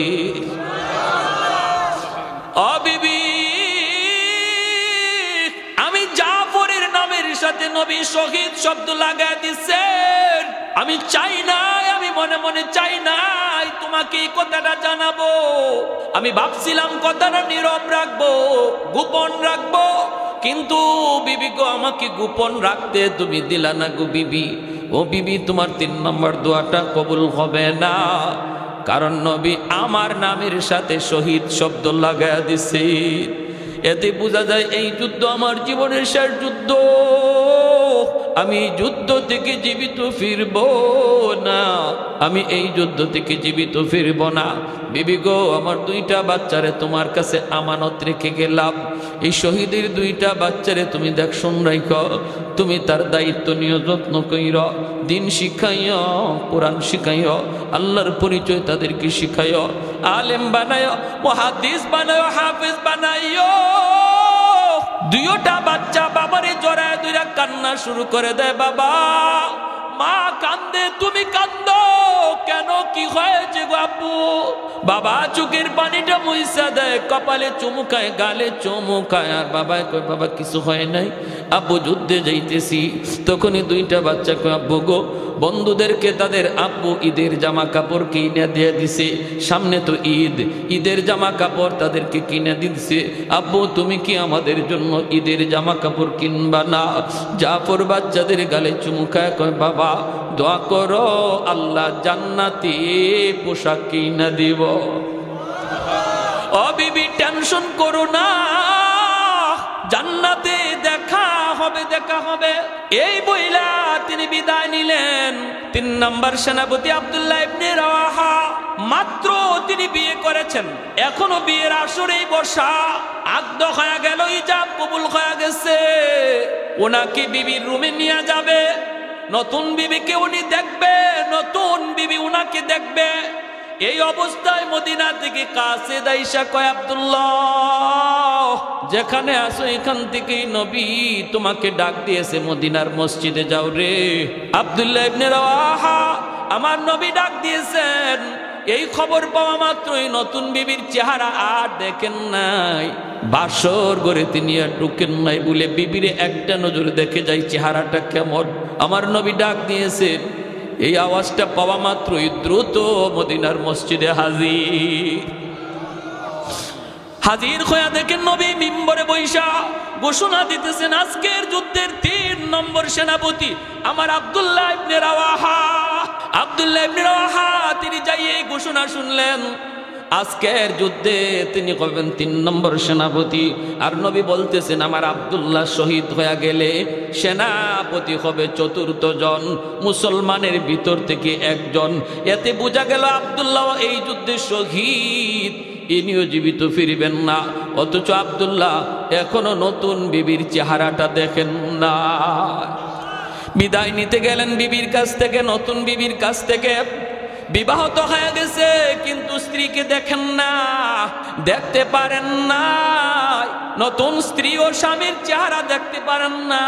ও বিবি আমি জাফরের নামের সাথে নবী শহীদ শব্দ লাগায় দিচ্ছেন, আমি চাই নাই, আমি মনে মনে চাই নাই তোমাকে এই কথাটা জানাবো, আমি ভাবছিলাম কথাটা নীরব রাখবো, গোপন রাখবো, কিন্তু বিবি গো আমাকে গোপন রাখতে তুমি দিলা না গো বিবি। ও বিবি তোমার 3 নম্বর দোয়াটা কবুল হবে না, কারণ নবী আমার নামের সাথে শহীদ শব্দ লাগায় দিছে। এতে বোঝা যায় এই যুদ্ধ আমার জীবনের শেষ যুদ্ধ, আমি যুদ্ধ থেকে জীবিত ফিরব না, আমি এই যুদ্ধ থেকে জীবিত ফিরব না। বিবি গো আমার 2টা বাচ্চারে তোমার কাছে আমানত রেখে গেলাম, এই শহীদের 2টা বাচ্চারে তুমি দেখ শুন রাখো, তুমি তার দায়িত্ব নিয়ে যত্ন কইর, দিন শিখাইও, কোরআন শিখাইও, আল্লাহর পরিচয় তাদেরকে শিখাইও, আলেম বানাইও, মুহাদ্দিস বানাইও, হাফেজ বানাইও। 2টা বাচ্চা বাবারে জড়ায় ধরে কান্না শুরু করে দেয়, বাবা মা কান্দে তুমি কান্দো কেন, কি হয়েছে গো আব্বু? বাবা চোখের পানিটা মুইসা দেয়, কপালে চুমুকায়, গালে চুমুকায়, আর বাবা কয় বাবা কিছু হয় নাই, আব্বু যুদ্ধে যাইতেছি। তখনই 2টা বাচ্চা কয় আব্বু গো বন্ধুদেরকে তাদের আব্বু ঈদের জামা কাপড় কিনে দিয়ে দিছে, সামনে তো ঈদ, ঈদের জামা কাপড় তাদেরকে কিনে দিচ্ছে, আব্বু তুমি কি আমাদের জন্য ঈদের জামা কাপড় কিনবা না? জাফর বাচ্চাদের গালে চুমুকায় কয় বাবা দোয়া করো আল্লাহ জান্নাতি পোশাক কিনে দিব। ও বিবি টেনশন করো না, জান্নাতে দেখা হবে দেখা হবে। এই বইলা তিনি বিদায় নিলেন। 3 নম্বর সেনাপতি আব্দুল্লাহ ইবনে রাওয়াহা, মাত্র তিনি বিয়ে করেছেন, এখনো বিয়ের আসরেই বসা, আগ্দ হয়ে গেল, ইজাব কবুল হয়ে গেছে। ওনাকে বিবির রুমে নিয়ে যাবে, নতুন বিবিকে উনি দেখবে, নতুন বিবি উনাকে দেখবে। এই অবস্থায় মদিনা থেকে কাছে দাইসা কয়, আব্দুল্লাহ যেখানে আসো এখান থেকেই নবী তোমাকে ডাক দিয়েছে, মদিনার মসজিদে যাও রে। আব্দুল্লাহ ইবনে রাওয়াহা, আমার নবী ডাক দিয়েছেন। এই খবর পাওয়া মাত্রই নতুন বিবির চেহারা আর দেখেন নাই, বাসর ঘরে তিনি আর ঢুকেন নাই বলে বিবির একটা নজর দেখে যাই চেহারাটা কেমন। আমার নবী ডাক দিয়েছেন, এই আওয়াজটা পাওয়া মাত্রই দ্রুত মদিনার মসজিদে হাজির হইয়া দেখেন নবী মিম্বরে বৈশা ঘোষণা দিতেছেন, আজকের যুদ্ধের 3 নম্বর সেনাপতি আমার আব্দুল্লাহ ইবনে রাওয়াহা। আব্দুল্লাহ ইবনে রাওয়াহা তিনি যাই এই ঘোষণা শুনলেন, আজকের যুদ্ধে তিনি হবেন 3 নম্বর সেনাপতি। আর নবী বলতেছেন, আমার আব্দুল্লাহ শহীদ হয়ে গেলে সেনাপতি হবে 4র্থ জন, মুসলমানের ভিতর থেকে 1 জন। এতে বোঝা গেল আব্দুল্লাহ এই যুদ্ধে শহীদ, ইনিও জীবিত ফিরবেন না। অথচ আব্দুল্লাহ এখনো নতুন বিবির চেহারাটা দেখেন না। বিদায় নিতে গেলেন বিবির কাছ থেকে, নতুন বিবির কাছ থেকে। বিবাহত হয়ে গেছে কিন্তু স্ত্রীকে দেখেন না, দেখতে পারেন না। নতুন স্ত্রী ও স্বামীর চেহারা দেখতে পারেন না।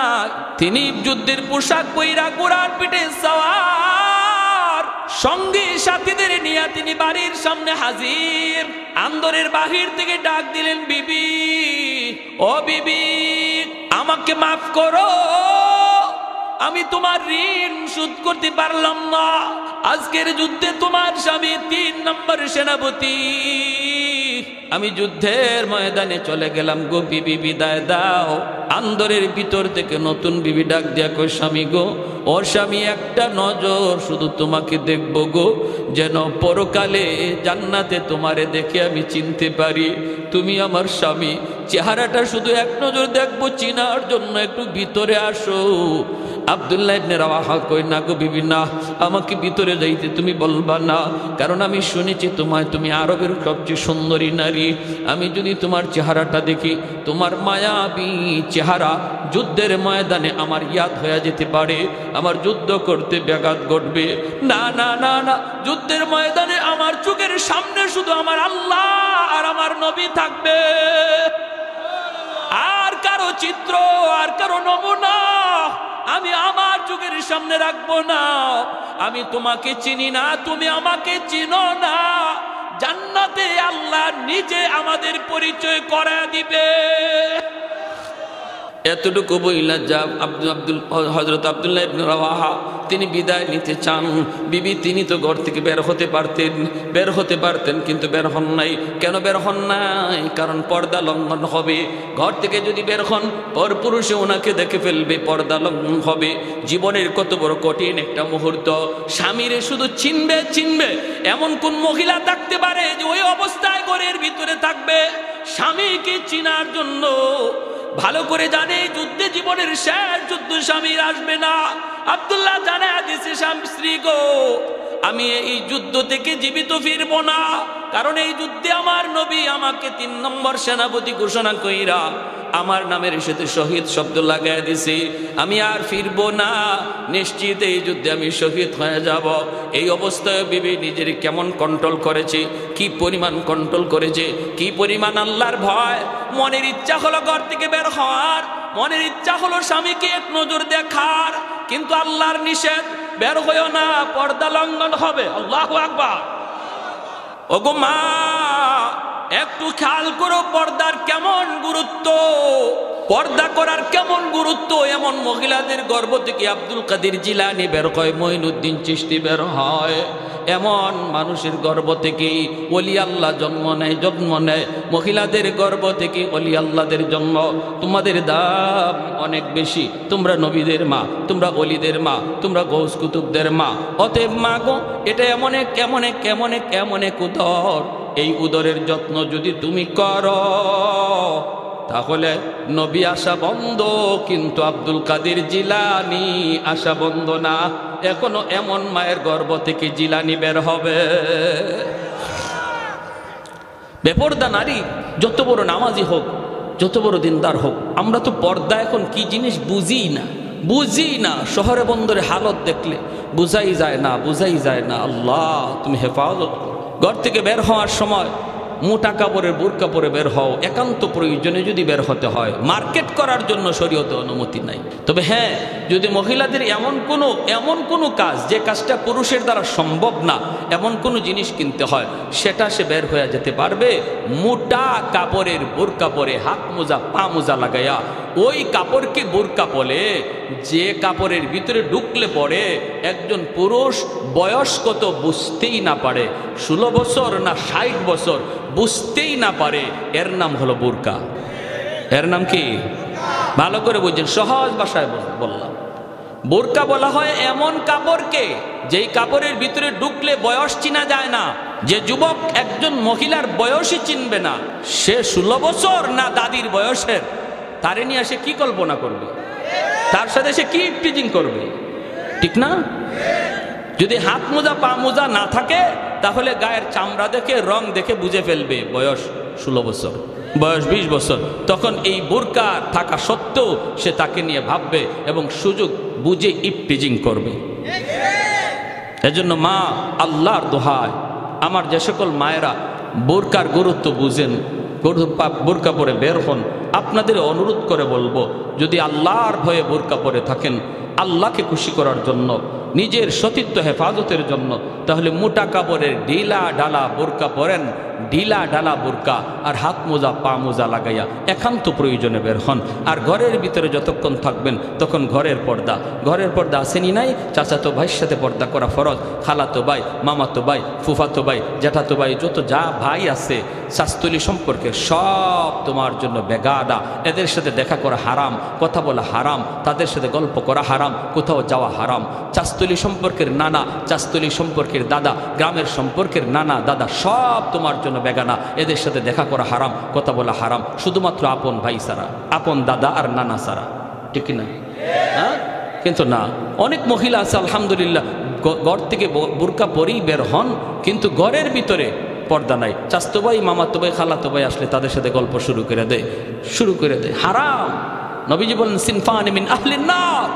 তিনি যুদ্ধের পোশাক পইরা ঘোড়ার পিঠে সওয়ার, সঙ্গী সাথীদের নিয়ে তিনি বাড়ির সামনে হাজির। আন্দরের বাহির থেকে ডাক দিলেন, বিবি ও বিবি আমাকে মাফ করো, আমি তোমার ঋণ শোধ করতে পারলাম না। আজকের যুদ্ধে তোমার স্বামী 3 নম্বর সেনাপতি, আমি যুদ্ধের ময়দানে চলে গেলাম গো, বিবি বিদায় দাও। আন্দরের ভিতর থেকে নতুন বিবি ডাক দিয়া কই, স্বামী গো, ও স্বামী একটা নজর শুধু তোমাকে দেখবো গো, যেন পরকালে জান্নাতে তোমারে দেখে আমি চিনতে পারি তুমি আমার স্বামী। চেহারাটা শুধু 1 নজর দেখবো, চিনার জন্য একটু ভিতরে আসো। আব্দুল্লাহ ইবনে রাওয়াহা কই, না গো বিবি না, আমাকে ভিতরে যাইতে তুমি বলবা না, কারণ আমি শুনেছি তুমি আরবের সবচেয়ে সুন্দরী নারী। আমি যদি তোমার চেহারাটা দেখি, তোমার মায়াবী চেহারা যুদ্ধের ময়দানে আমার ইয়াদ হয়ে যেতে পারে, আমার যুদ্ধ করতে ব্যাঘাত ঘটবে। না না না না, যুদ্ধের ময়দানে আমার চোখের সামনে শুধু আমার আল্লাহ আর আমার নবী থাকবে, আর কারো চিত্র আর কারো নমুনা আমি আমার চোখের সামনে রাখবো না। আমি তোমাকে চিনি না, তুমি আমাকে চিনো না। জান্নাতে আল্লাহ নিজে আমাদের পরিচয় করায় দিবে। এতটুকু বইলা যা হযরত আব্দুল্লাহ ইবনে রাওয়াহা তিনি বিদায় নিতে চান। বিবি তিনি তো ঘর থেকে বের হতে পারতেন কিন্তু বের হন নাই। কেন বের হন নাই? কারণ পর্দা লঙ্ঘন হবে। ঘর থেকে যদি বের হন, পরপুরুষে ওনাকে দেখে ফেলবে, পর্দা লঙ্ঘন হবে। জীবনের কত বড় কঠিন একটা মুহূর্ত। স্বামীরে শুধু চিনবে এমন কোন মহিলা থাকতে পারে যে ওই অবস্থায় ঘরের ভিতরে থাকবে? স্বামীকে চিনার জন্য ভালো করে জানে যুদ্ধে জীবনের শেষ যুদ্ধ স্বামীর আসবে না। আব্দুল্লাহ জানায়া দিয়েছে স্ত্রী গো, আমি এই যুদ্ধ থেকে জীবিত ফিরবো না, কারণ এই যুদ্ধে আমার নবী আমাকে 3 নম্বর সেনাপতি ঘোষণা কইরা আমার নামের সাথে শহীদ শব্দ লাগাই দিছি। আমি আর ফিরবো না, নিশ্চিত এই যুদ্ধে আমি শহীদ হয়ে যাব। এই অবস্থায় বিবি নিজের কেমন কন্ট্রোল করেছে, কি পরিমাণ কন্ট্রোল করেছে, কি পরিমাণ আল্লাহর ভয়। মনের ইচ্ছা হলো ঘর থেকে বের হওয়ার, মনের ইচ্ছা হলো স্বামীকে 1 নজর দেখার, কিন্তু আল্লাহর নিষেধ, বের হইও না, পর্দা লঙ্ঘন হবে। আল্লাহু আকবার। ওগো মা, একটু খেয়াল করো পর্দার কেমন গুরুত্ব, পর্দা করার কেমন গুরুত্ব। এমন মহিলাদের গর্ভ থেকে আব্দুল কাদের জিলানী বের হয়, মঈনুদ্দিন চিশতি বের হয়, এমন মানুষের গর্ভ থেকে ওলি আল্লাহ জন্ম নেয়। মহিলাদের গর্ভ থেকে ওলি আল্লাহদের জন্ম। তোমাদের দাম অনেক বেশি, তোমরা নবীদের মা, তোমরা ওলিদের মা, তোমরা গৌস কুতুবদের মা। অতএব মা গো, এটা এমন এক উদর এই উদরের যত্ন যদি তুমি করো তাহলে নবী আসা বন্ধ, কিন্তু আব্দুল কাদের জিলানী আসা বন্ধ না। এখনো এমন মায়ের গর্ভ থেকে জিলানী বের হবে। বেপরদা নারী যত বড় নামাজি হোক, যত বড় দিনদার হোক, আমরা তো পর্দা এখন কি জিনিস বুঝি না। শহরে বন্দরে হালত দেখলে বুঝাই যায় না। আল্লাহ তুমি হেফাজত। ঘর থেকে বের হওয়ার সময় মোটা কাপড়ের বোরকা পরে বের হও, একান্ত প্রয়োজনে যদি বের হতে হয়। মার্কেট করার জন্য শরীয়তে অনুমতি নাই। তবে হ্যাঁ, যদি মহিলাদের এমন কোনো কাজ, যে কাজটা পুরুষের দ্বারা সম্ভব না, এমন কোনো জিনিস কিনতে হয়, সেটা সে বের হয়ে যেতে পারবে মোটা কাপড়ের বোরকা পরে, হাত মোজা পা মোজা লাগাইয়া। ওই কাপড়কে বোরকা বলে, যে কাপড়ের ভিতরে ঢুকলে পরে একজন পুরুষ বয়স কত বুঝতেই না পারে, 16 বছর না 60 বছর বুঝতেই না পারে, এর নাম হলো বোরকা। এর নাম কি? ভালো করে বুঝছেন, সহজ ভাষায় বললাম। বোরকা বলা হয় এমন কাপড়কে, যেই কাপড়ের ভিতরে ঢুকলে বয়স চিনা যায় না। যে যুবক একজন মহিলার বয়সই চিনবে না, সে 16 বছর না দাদির বয়সের, তারে নিয়ে সে কি কল্পনা করবে? তার সাথে সে কি টিচিং করবে? ঠিক না? যদি হাত মোজা পা মোজা না থাকে, তাহলে গায়ের চামড়া দেখে, রং দেখে বুঝে ফেলবে বয়স 16 বছর, বয়স 20 বছর। তখন এই বোরকা থাকা সত্ত্বেও সে তাকে নিয়ে ভাববে এবং সুযোগ বুঝে ইপটিজিং করবে। এজন্য মা, আল্লাহর দোহায়, আমার যে সকল মায়েরা বোরকার গুরুত্ব বুঝেন, বোরকা পরে বের হন, আপনাদের অনুরোধ করে বলবো, যদি আল্লাহর ভয়ে বোরকা পরে থাকেন, আল্লাহকে খুশি করার জন্য, নিজের সতীত্ব হেফাজতের জন্য, তাহলে মোটা কাপড়ের ঢিলা ডালা বোরকা পরেন, ঢিলা ডালা বোরকা আর হাত মোজা পা মোজা লাগাইয়া একান্ত প্রয়োজনে বের হন। আর ঘরের ভিতরে যতক্ষণ থাকবেন তখন ঘরের পর্দা আসেনি নাই? চাচাতো ভাইয়ের সাথে পর্দা করা ফরজ, খালাতো ভাই, মামাতো ভাই, ফুফাতো ভাই, জ্যাঠাতো ভাই, যত যা ভাই আছে শাস্তুলি সম্পর্কে, সব তোমার জন্য বেগাদা। এদের সাথে দেখা করা হারাম, কথা বলা হারাম, তাদের সাথে গল্প করা হারাম, কোথাও যাওয়া হারাম। চাস্তুলি সম্পর্কের নানা, চাস্তুলি সম্পর্কের দাদা, গ্রামের সম্পর্কের নানা দাদা, সব তোমার জন্য বেগানা। এদের সাথে দেখা করা হারাম, কথা বলা হারাম, শুধুমাত্র আপন ভাই ছাড়া, আপন দাদা আর নানা ছাড়া। ঠিক না? হ্যাঁ, কিন্তু না, অনেক মহিলা আছে আলহামদুলিল্লাহ, ঘর থেকে বোরকা পরেই বের হন, কিন্তু ঘরের ভিতরে পর্দা নাই। চাস্তো ভাই, মামাতো ভাই, খালাতো ভাই আসলে তাদের সাথে গল্প শুরু করে দেয়। হারাম। নবীজি বলেন, সিনফান মিন আহলিন নার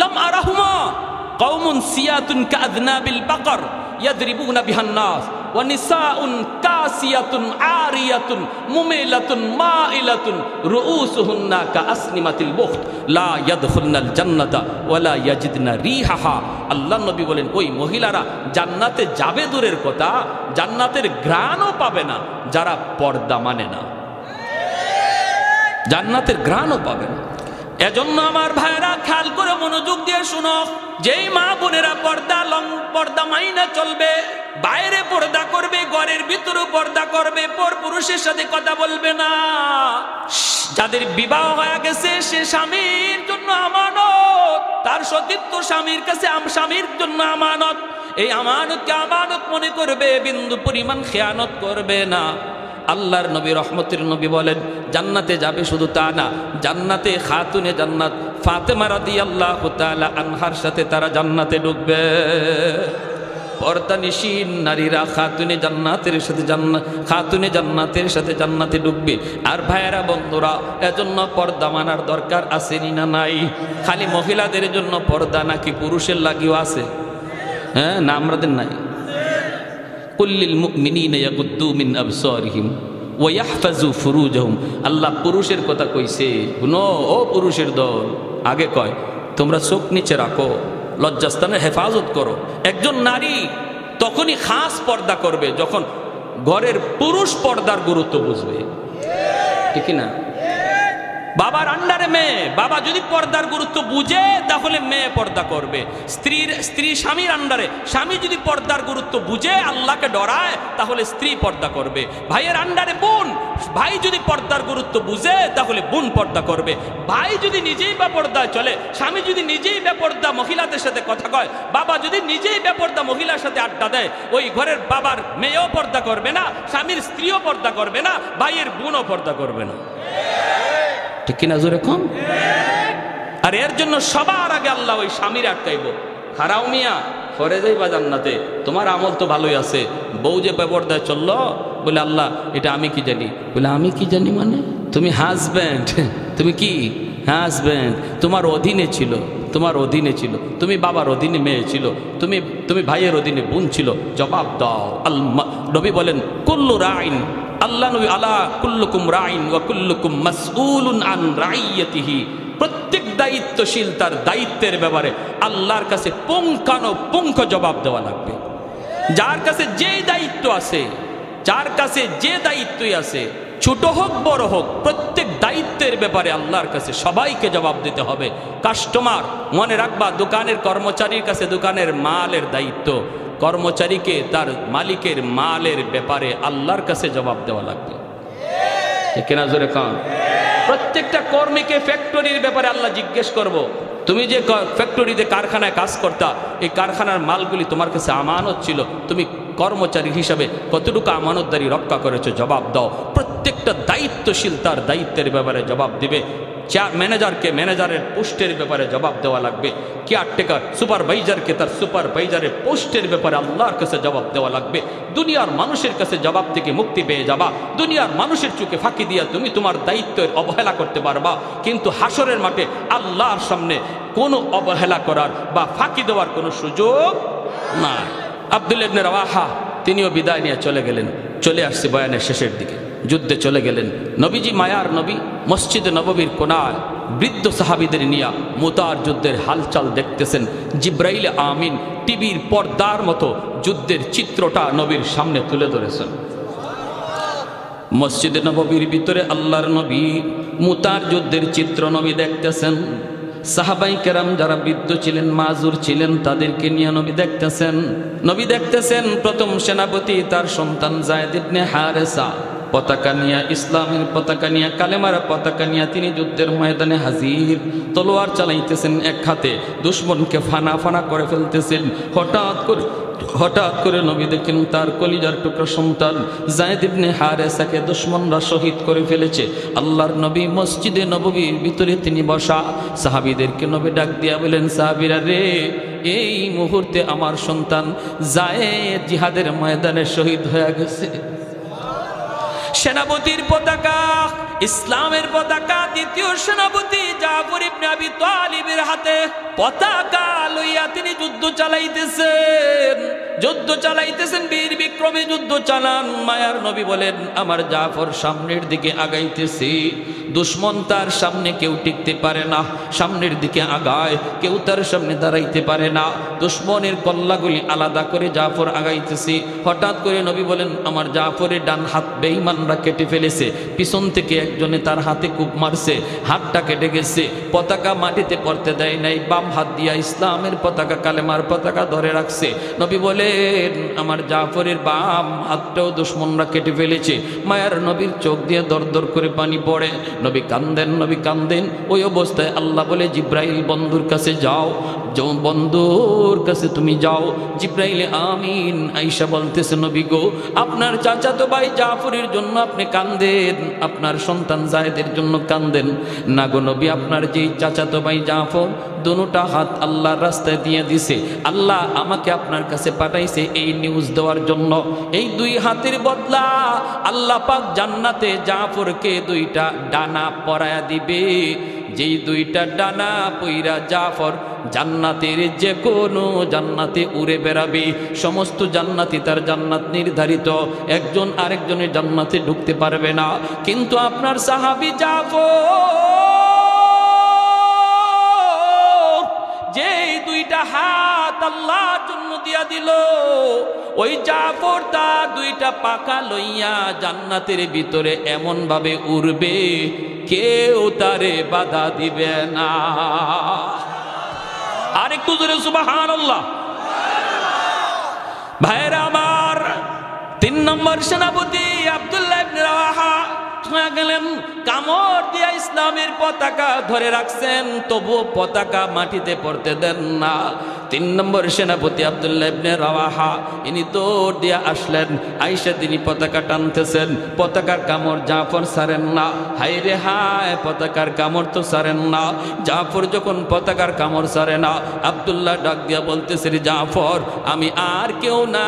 লাম আরাহুমা কওমুন সিয়াতুন কাযনাবিল বাকর ইয়াদরিবুনা বিহান নাস ওয়া নিসাউন কাসিয়াতুন আরিয়াতুন মুমিলাতুন মাইলাতুন রুউসুহুন্না কাআসনিমাতিল বুখত লা ইয়াদখুলনাল জান্নাতা ওয়া লা ইয়াজিদনা রিহাহা। আল্লাহ নবী বলেন, ওই মহিলারা জান্নাতে যাবে দূরের কথা, জান্নাতের ঘ্রাণও পাবে না যারা পর্দা মানে না। জান্নাতের ঘ্রাণও পাবে না। এজন্য আমার ভাইরা খেয়াল করে মনোযোগ দিয়ে শুনো, যেই মা বোনেরা পর্দা মাইনা চলবে, বাইরে পর্দা করবে, ঘরের ভিতরে পর্দা করবে, পর পুরুষের সাথে কথা বলবে না, যাদের বিবাহ হয়ে গেছে সে স্বামীর জন্য আমানত, তার সতীত্ব স্বামীর কাছে, স্বামীর জন্য আমানত। এই আমানতকে আমানত মনে করবে, বিন্দু পরিমাণ খেয়ানত করবে না। আল্লাহর নবী, রহমতের নবী বলেন, জান্নাতে যাবে শুধু তা না, জান্নাতে খাতুনে জান্নাত ফাতেমা রাদিয়াল্লাহু তাআলা আনহার সাথে তারা জান্নাতে ঢুকবে। পর্দানিশীন নারীরা খাতুনে জান্নাতের সাথে জান্নাতে ঢুকবে। আর ভাইয়েরা, বন্ধুরা, এজন্য পর্দা মানার দরকার আসেনি না নাই? খালি মহিলাদের জন্য পর্দা নাকি পুরুষের লাগিও আছে? হ্যাঁ, না আমাদের নাই? কুল্লিল মুমিনিনা ইয়াগুদ্দু মিন আবসারিহিম ওয়া ইয়াহফাজু ফুরুজাহুম। আল্লাহ পুরুষের কথা কইছে, শুনো ও পুরুষের দল, আগে কয় তোমরা চোখ নিচে রাখো, লজ্জাস্থানের হেফাজত করো। একজন নারী তখনই খাস পর্দা করবে যখন ঘরের পুরুষ পর্দার গুরুত্ব বুঝবে। ঠিক না? বাবার আন্ডারে মেয়ে, বাবা যদি পর্দার গুরুত্ব বুঝে তাহলে মেয়ে পর্দা করবে। স্ত্রী স্বামীর আন্ডারে, স্বামী যদি পর্দার গুরুত্ব বুঝে আল্লাহকে ডরায় তাহলে স্ত্রী পর্দা করবে। ভাইয়ের আন্ডারে বোন, ভাই যদি পর্দার গুরুত্ব বুঝে তাহলে বোন পর্দা করবে। ভাই যদি নিজেই বেপর্দায় চলে, স্বামী যদি নিজেই বেপর্দা মহিলাদের সাথে কথা কয়, বাবা যদি নিজেই বেপর্দা মহিলার সাথে আড্ডা দেয়, ওই ঘরের বাবার মেয়েও পর্দা করবে না, স্বামীর স্ত্রীও পর্দা করবে না, ভাইয়ের বোনও পর্দা করবে না। ঠিক কিনা জোরে কম? আর এর জন্য সবার আগে আল্লাহ ওই স্বামীর আটকাইব, হারাও মিয়া ফরে যাইবা জান্নাতে, তোমার আমল তো ভালোই আছে, বউ যে বেপর্দায় চললো, বলে আল্লাহ এটা আমি কি জানি? বলে আমি কি জানি মানে? তুমি হাজব্যান্ড, তুমি কি হাজব্যান্ড, তোমার অধীনে ছিল, তোমার অধীনে ছিল, তুমি বাবার অধীনে মেয়ে ছিল, তুমি ভাইয়ের অধীনে বোন ছিল, জবাব দাও। নবী বলেন কুল্লু রাইন, আল্লাহ নবী আলা কুল্লুকুম রাইন ওয়া কুল্লুকুম মাসউলুন আন রাইয়াতিহি, প্রত্যেক দায়িত্বশীল তার দায়িত্বের ব্যাপারে আল্লাহর কাছে পুঙ্খানুপুঙ্খ জবাব দেওয়া লাগবে। যার কাছে যে দায়িত্ব আছে, যার কাছে যে দায়িত্বই আছে, ছোট হোক বড় হোক, প্রত্যেক দায়িত্বের ব্যাপারে আল্লাহর কাছে সবাইকে জবাব দিতে হবে। কাস্টমার, মনে রাখবা, দোকানের কর্মচারীর কাছে দোকানের মালের দায়িত্ব, কর্মচারীকে তার মালিকের মালের ব্যাপারে আল্লাহর কাছে জবাব দেওয়া লাগবে। ঠিক কিনা জোরে কান? প্রত্যেকটা কর্মীকে ফ্যাক্টরির ব্যাপারে আল্লাহ জিজ্ঞেস করব, তুমি যে ফ্যাক্টরিতে কারখানায় কাজ করতা, এই কারখানার মালগুলি তোমার কাছে আমানত ছিল, তুমি কর্মচারী হিসাবে কতটুকু আমানতদারি রক্ষা করেছো, জবাব দাও। প্রত্যেকটা দায়িত্বশীল তার দায়িত্বের ব্যাপারে জবাব দিবে। ম্যানেজারকে ম্যানেজারের পোস্টের ব্যাপারে জবাব দেওয়া লাগবে। কেয়ারটেকার সুপারভাইজারকে তার সুপারভাইজারের পোস্টের ব্যাপারে আল্লাহর কাছে জবাব দেওয়া লাগবে। দুনিয়ার মানুষের কাছে জবাব থেকে মুক্তি পেয়ে যাবা। দুনিয়ার মানুষের চোখে ফাঁকি দিয়া তুমি তোমার দায়িত্বের অবহেলা করতে পারবা, কিন্তু হাসরের মাঠে আল্লাহর সামনে কোনো অবহেলা করার বা ফাঁকি দেওয়ার কোনো সুযোগ নাই। আব্দুল্লাহ ইবনে রাওয়াহা তিনিও বিদায় নিয়ে চলে গেলেন। চলে আসছে বয়ানের শেষের দিকে, যুদ্ধে চলে গেলেন। নবীজি মায়ার নবী মসজিদে নববীর কোনায় বৃদ্ধ সাহাবীদের নিয়ে মুতার যুদ্ধের হালচাল দেখতেছেন। জিব্রাইল আমিন টিভির পর্দার মতো যুদ্ধের চিত্রটা নবীর সামনে তুলে ধরেছেন। মসজিদে নববীর ভিতরে আল্লাহর নবী মুতার যুদ্ধের চিত্র নবী দেখতেছেন। সাহাবাই কেরাম যারা বৃদ্ধ ছিলেন, মাজুর ছিলেন, তাদেরকে নিয়ে নবী দেখতেছেন। নবী দেখতেছেন প্রথম সেনাপতি তার সন্তান যায়েদ ইবনে হারেসা পতাকা নিয়ে, ইসলামের পতাকা নিয়ে, কালেমার পতাকা নিয়ে তিনি যুদ্ধের ময়দানে হাজির। তলোয়ার চালাইতেছেন এক হাতে, দুশমনকে ফানা ফানা করে ফেলতেছেন। হঠাৎ করে নবী দেখেন তার কলিজার টুকরা সন্তান যায়েদ ইবনে হারেসাকে দুশমনরা শহীদ করে ফেলেছে। আল্লাহর নবী মসজিদে নববীর ভিতরে তিনি বসা। সাহাবীদেরকে নবী ডাক দিয়া বলেন, সাহাবীরা রে, এই মুহূর্তে আমার সন্তান যায়েদ জিহাদের ময়দানে শহীদ হয়ে গেছে। সেনাপতির পতাকা, ইসলামের পতাকা, দ্বিতীয় সেনাপতি জাফর ইবনে আবি তালিবের হাতে পতাকা লইয়া তিনি যুদ্ধ চালাইতেছেন, বীর বিক্রমে যুদ্ধ চালান। মায়ার নবী বলেন, আমার জাফর সামনের দিকে আগাইতেছি, দুশমন তার সামনে কেউ টিকতে পারে না, সামনের দিকে আগায়, কেউ তার সামনে দাঁড়াইতে পারে না। দুশমনের কল্লাগুলি আলাদা করে জাফর আগাইতেছি। হঠাৎ করে নবী বলেন, আমার জাফরের ডান হাত বেঈমানরা কেটে ফেলেছে, পিছন থেকে একজনে তার হাতে কূপ মারছে, হাতটা কেটে গেছে, পতাকা মাটিতে পড়তে দেয় নাই, বাম হাত দিয়া ইসলামের পতাকা, কালেমার পতাকা ধরে রাখছে। নবী বলেন, আমার জাফরের বাম হাতটাও দুশমনরা কেটে ফেলেছে। মায়ার নবীর চোখ দিয়ে দর দর করে পানি পড়ে। নবী কান্দেন। ওই অবস্থায় আল্লাহ বলে, জিব্রাইল বন্ধুর কাছে যাও, বন্ধুর কাছে তুমি যাও। জিব্রাইল আমিন আয়েশা বলতেছে, নবী গো, আপনার চাচাতো ভাই জাফরের জন্য আপনি কান্দেন, আপনার সন্তান যায়েদের জন্য কান্দেন না গো নবী। আপনার যেই চাচাতো ভাই জাফর দুটা হাত আল্লাহর রাস্তায় দিয়ে দিছে, আল্লাহ আমাকে আপনার কাছে পাঠাইছে এই নিউজ দেওয়ার জন্য। এই দুই হাতের বদলা আল্লাহ পাক জান্নাতে জাফরকে দুইটা ডানা পরায়া দিবে। যেই দুইটা ডানা পইরা জাফর জান্নাতের যে কোনো জান্নাতে উড়ে বেড়াবে। সমস্ত জান্নাতি তার জান্নাত নির্ধারিত, একজন আরেকজনের জান্নাতে ঢুকতে পারবে না। কিন্তু আপনার সাহাবী জাফর যেই দুই দুইটা হাত আল্লাহর জন্য দিয়া দিল। ওই জাফর তার দুইটা পাখা লইয়া জান্নাতের ভিতরে এমন ভাবে উড়বে কেউ তারে বাধা দিবে না। আর একটু জোরে সুবহানাল্লাহ। ভাইরা আমার, 3 নম্বর সেনাপতি আব্দুল্লাহ ইবনে রাওয়াহা গেলেন, কামড় দিয়া ইসলামের পতাকা ধরে রাখছেন, তবুও পতাকা মাটিতে পড়তে দেন না। 3 নম্বর সেনাপতি আব্দুল্লাহ ইবনে রাওয়াহা ইনি দৌড় দিয়া আসলেন, আইসা তিনি পতাকা টানতেছেন, পতাকার কামড় জাফর ছাড়েন না। হায় রে হায়, পতাকার কামড় তো ছাড়েন না। জাফর যখন পতাকার কামড় ছাড়ে না, আব্দুল্লাহ ডাক দিয়া বলতেছে, রে জাফর, আমি আর কেউ না,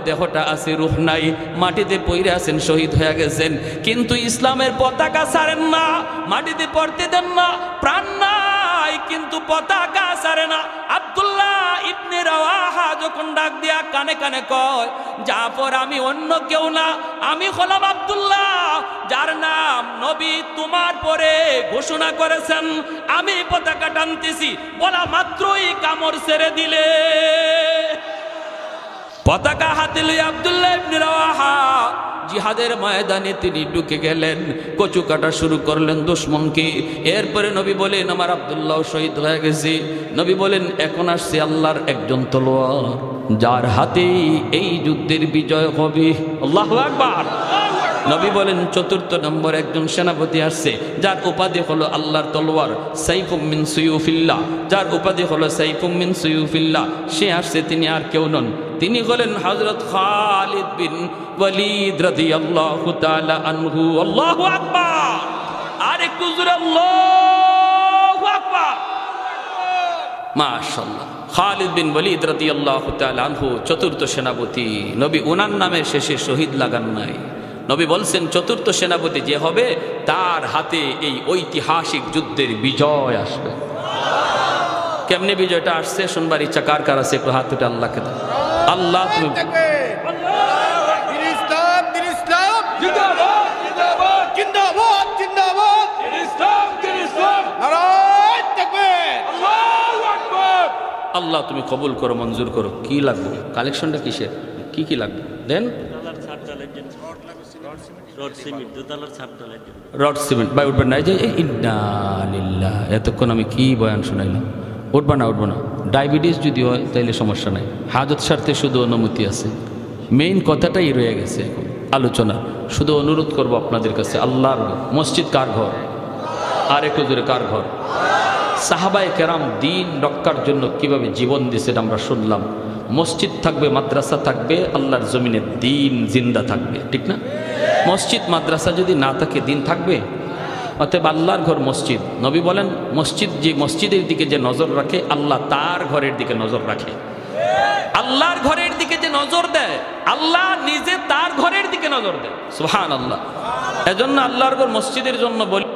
দেহটা আছে, রূহ নাই, মাটিতে পইরে আছেন, শহীদ হয়ে গেছেন, কিন্তু ইসলামের পতাকা ছাড়েন না, মাটিতে পড়তে দেন না, প্রাণ নাই কিন্তু পতাকা ছাড়ে না। আব্দুল্লাহ ইবনে রাওয়াহা যখন ডাক দিয়া কানে কানে কয়, জাফর আমি অন্য কেউ না, আমি হলাম আব্দুল্লাহ, যার নাম নবী তোমার পরে ঘোষণা করেছেন, আমি পতাকা টানতেছি, বলা মাত্রই কামড় ছেড়ে দিলে। পতাকা হাতে লই আব্দুল্লাহ ইবনে রাওয়াহা জিহাদের ময়দানে তিনি ঢুকে গেলেন, কচু কাটা শুরু করলেন দুশমনকে। এরপরে নবী বলেন, আমার আব্দুল্লাহ শহীদ হয়ে গেছে। নবী বলেন, এখন আসছে আল্লাহর একজন তলোয়ার, যার হাতে এই যুদ্ধের বিজয় হবে। আল্লাহু আকবার। নবী বলেন, 4 নম্বর একজন সেনাপতি আসছে, যার উপাধি হলো আল্লাহর তলোয়ার, সাইফুম মিন সুয়ুফিল্লাহ, যার উপাধি হলো সাইফুম মিন সুয়ুফিল্লাহ। সে আসছে, তিনি আর কেউ নন, তিনি হলেন হযরত খালিদ বিন ওয়ালিদ রাদিয়াল্লাহু তাআলা আনহু। আল্লাহু আকবার। আর একটু জোরে আল্লাহু আকবার। মাশাআল্লাহ। খালিদ বিন ওয়ালিদ রাদিয়াল্লাহু তাআলা আনহু 4র্থ সেনাপতি। নবী ওনার নামের শেষে শহীদ লাগান নাই। নবী বলছেন, 4র্থ সেনাপতি যে হবে, তার হাতে এই ঐতিহাসিক যুদ্ধের বিজয় আসবে। কেমনে বিজয়টা আসছে শুনবার ইচ্ছা কার কার আছে? একটু হাত উঠে আল্লাহকে দাও। আল্লাহ তুমি আল্লাহ তুমি কবুল করো, মঞ্জুর করো। কি লাগবে? কালেকশনটা কিসের? কি কি লাগবে দেন? Rod cement. ভাই উঠবেন না, ইন্না লিল্লাহ, এতক্ষণ আমি কি বয়ান শুনাইলাম। উঠবা না, উঠবো না। ডায়াবেটিস যদি হয় তাইলে সমস্যা নাই, হাজত স্বার্থে শুধু অনুমতি আছে। মেইন কথাটাই রয়ে গেছে এখন আলোচনা। শুধু অনুরোধ করব আপনাদের কাছে, আল্লাহর মসজিদ কার ঘর? আর একটু জোরে, কার ঘর? সাহাবায়ে কেরাম দিন রক্ষার জন্য কিভাবে জীবন দিয়েছেন আমরা শুনলাম। মসজিদ থাকবে, মাদ্রাসা থাকবে, আল্লাহর জমিনে দিন জিন্দা থাকবে, ঠিক না? মসজিদ মাদ্রাসা যদি না থাকে, দিন থাকবে? অতএব আল্লাহর ঘর মসজিদ। নবী বলেন, মসজিদ, যে মসজিদের দিকে যে নজর রাখে, আল্লাহ তার ঘরের দিকে নজর রাখে। আল্লাহর ঘরের দিকে যে নজর দেয়, আল্লাহ নিজে তার ঘরের দিকে নজর দেয়। সুবহানাল্লাহ। এজন্য আল্লাহর ঘর মসজিদের জন্য বলি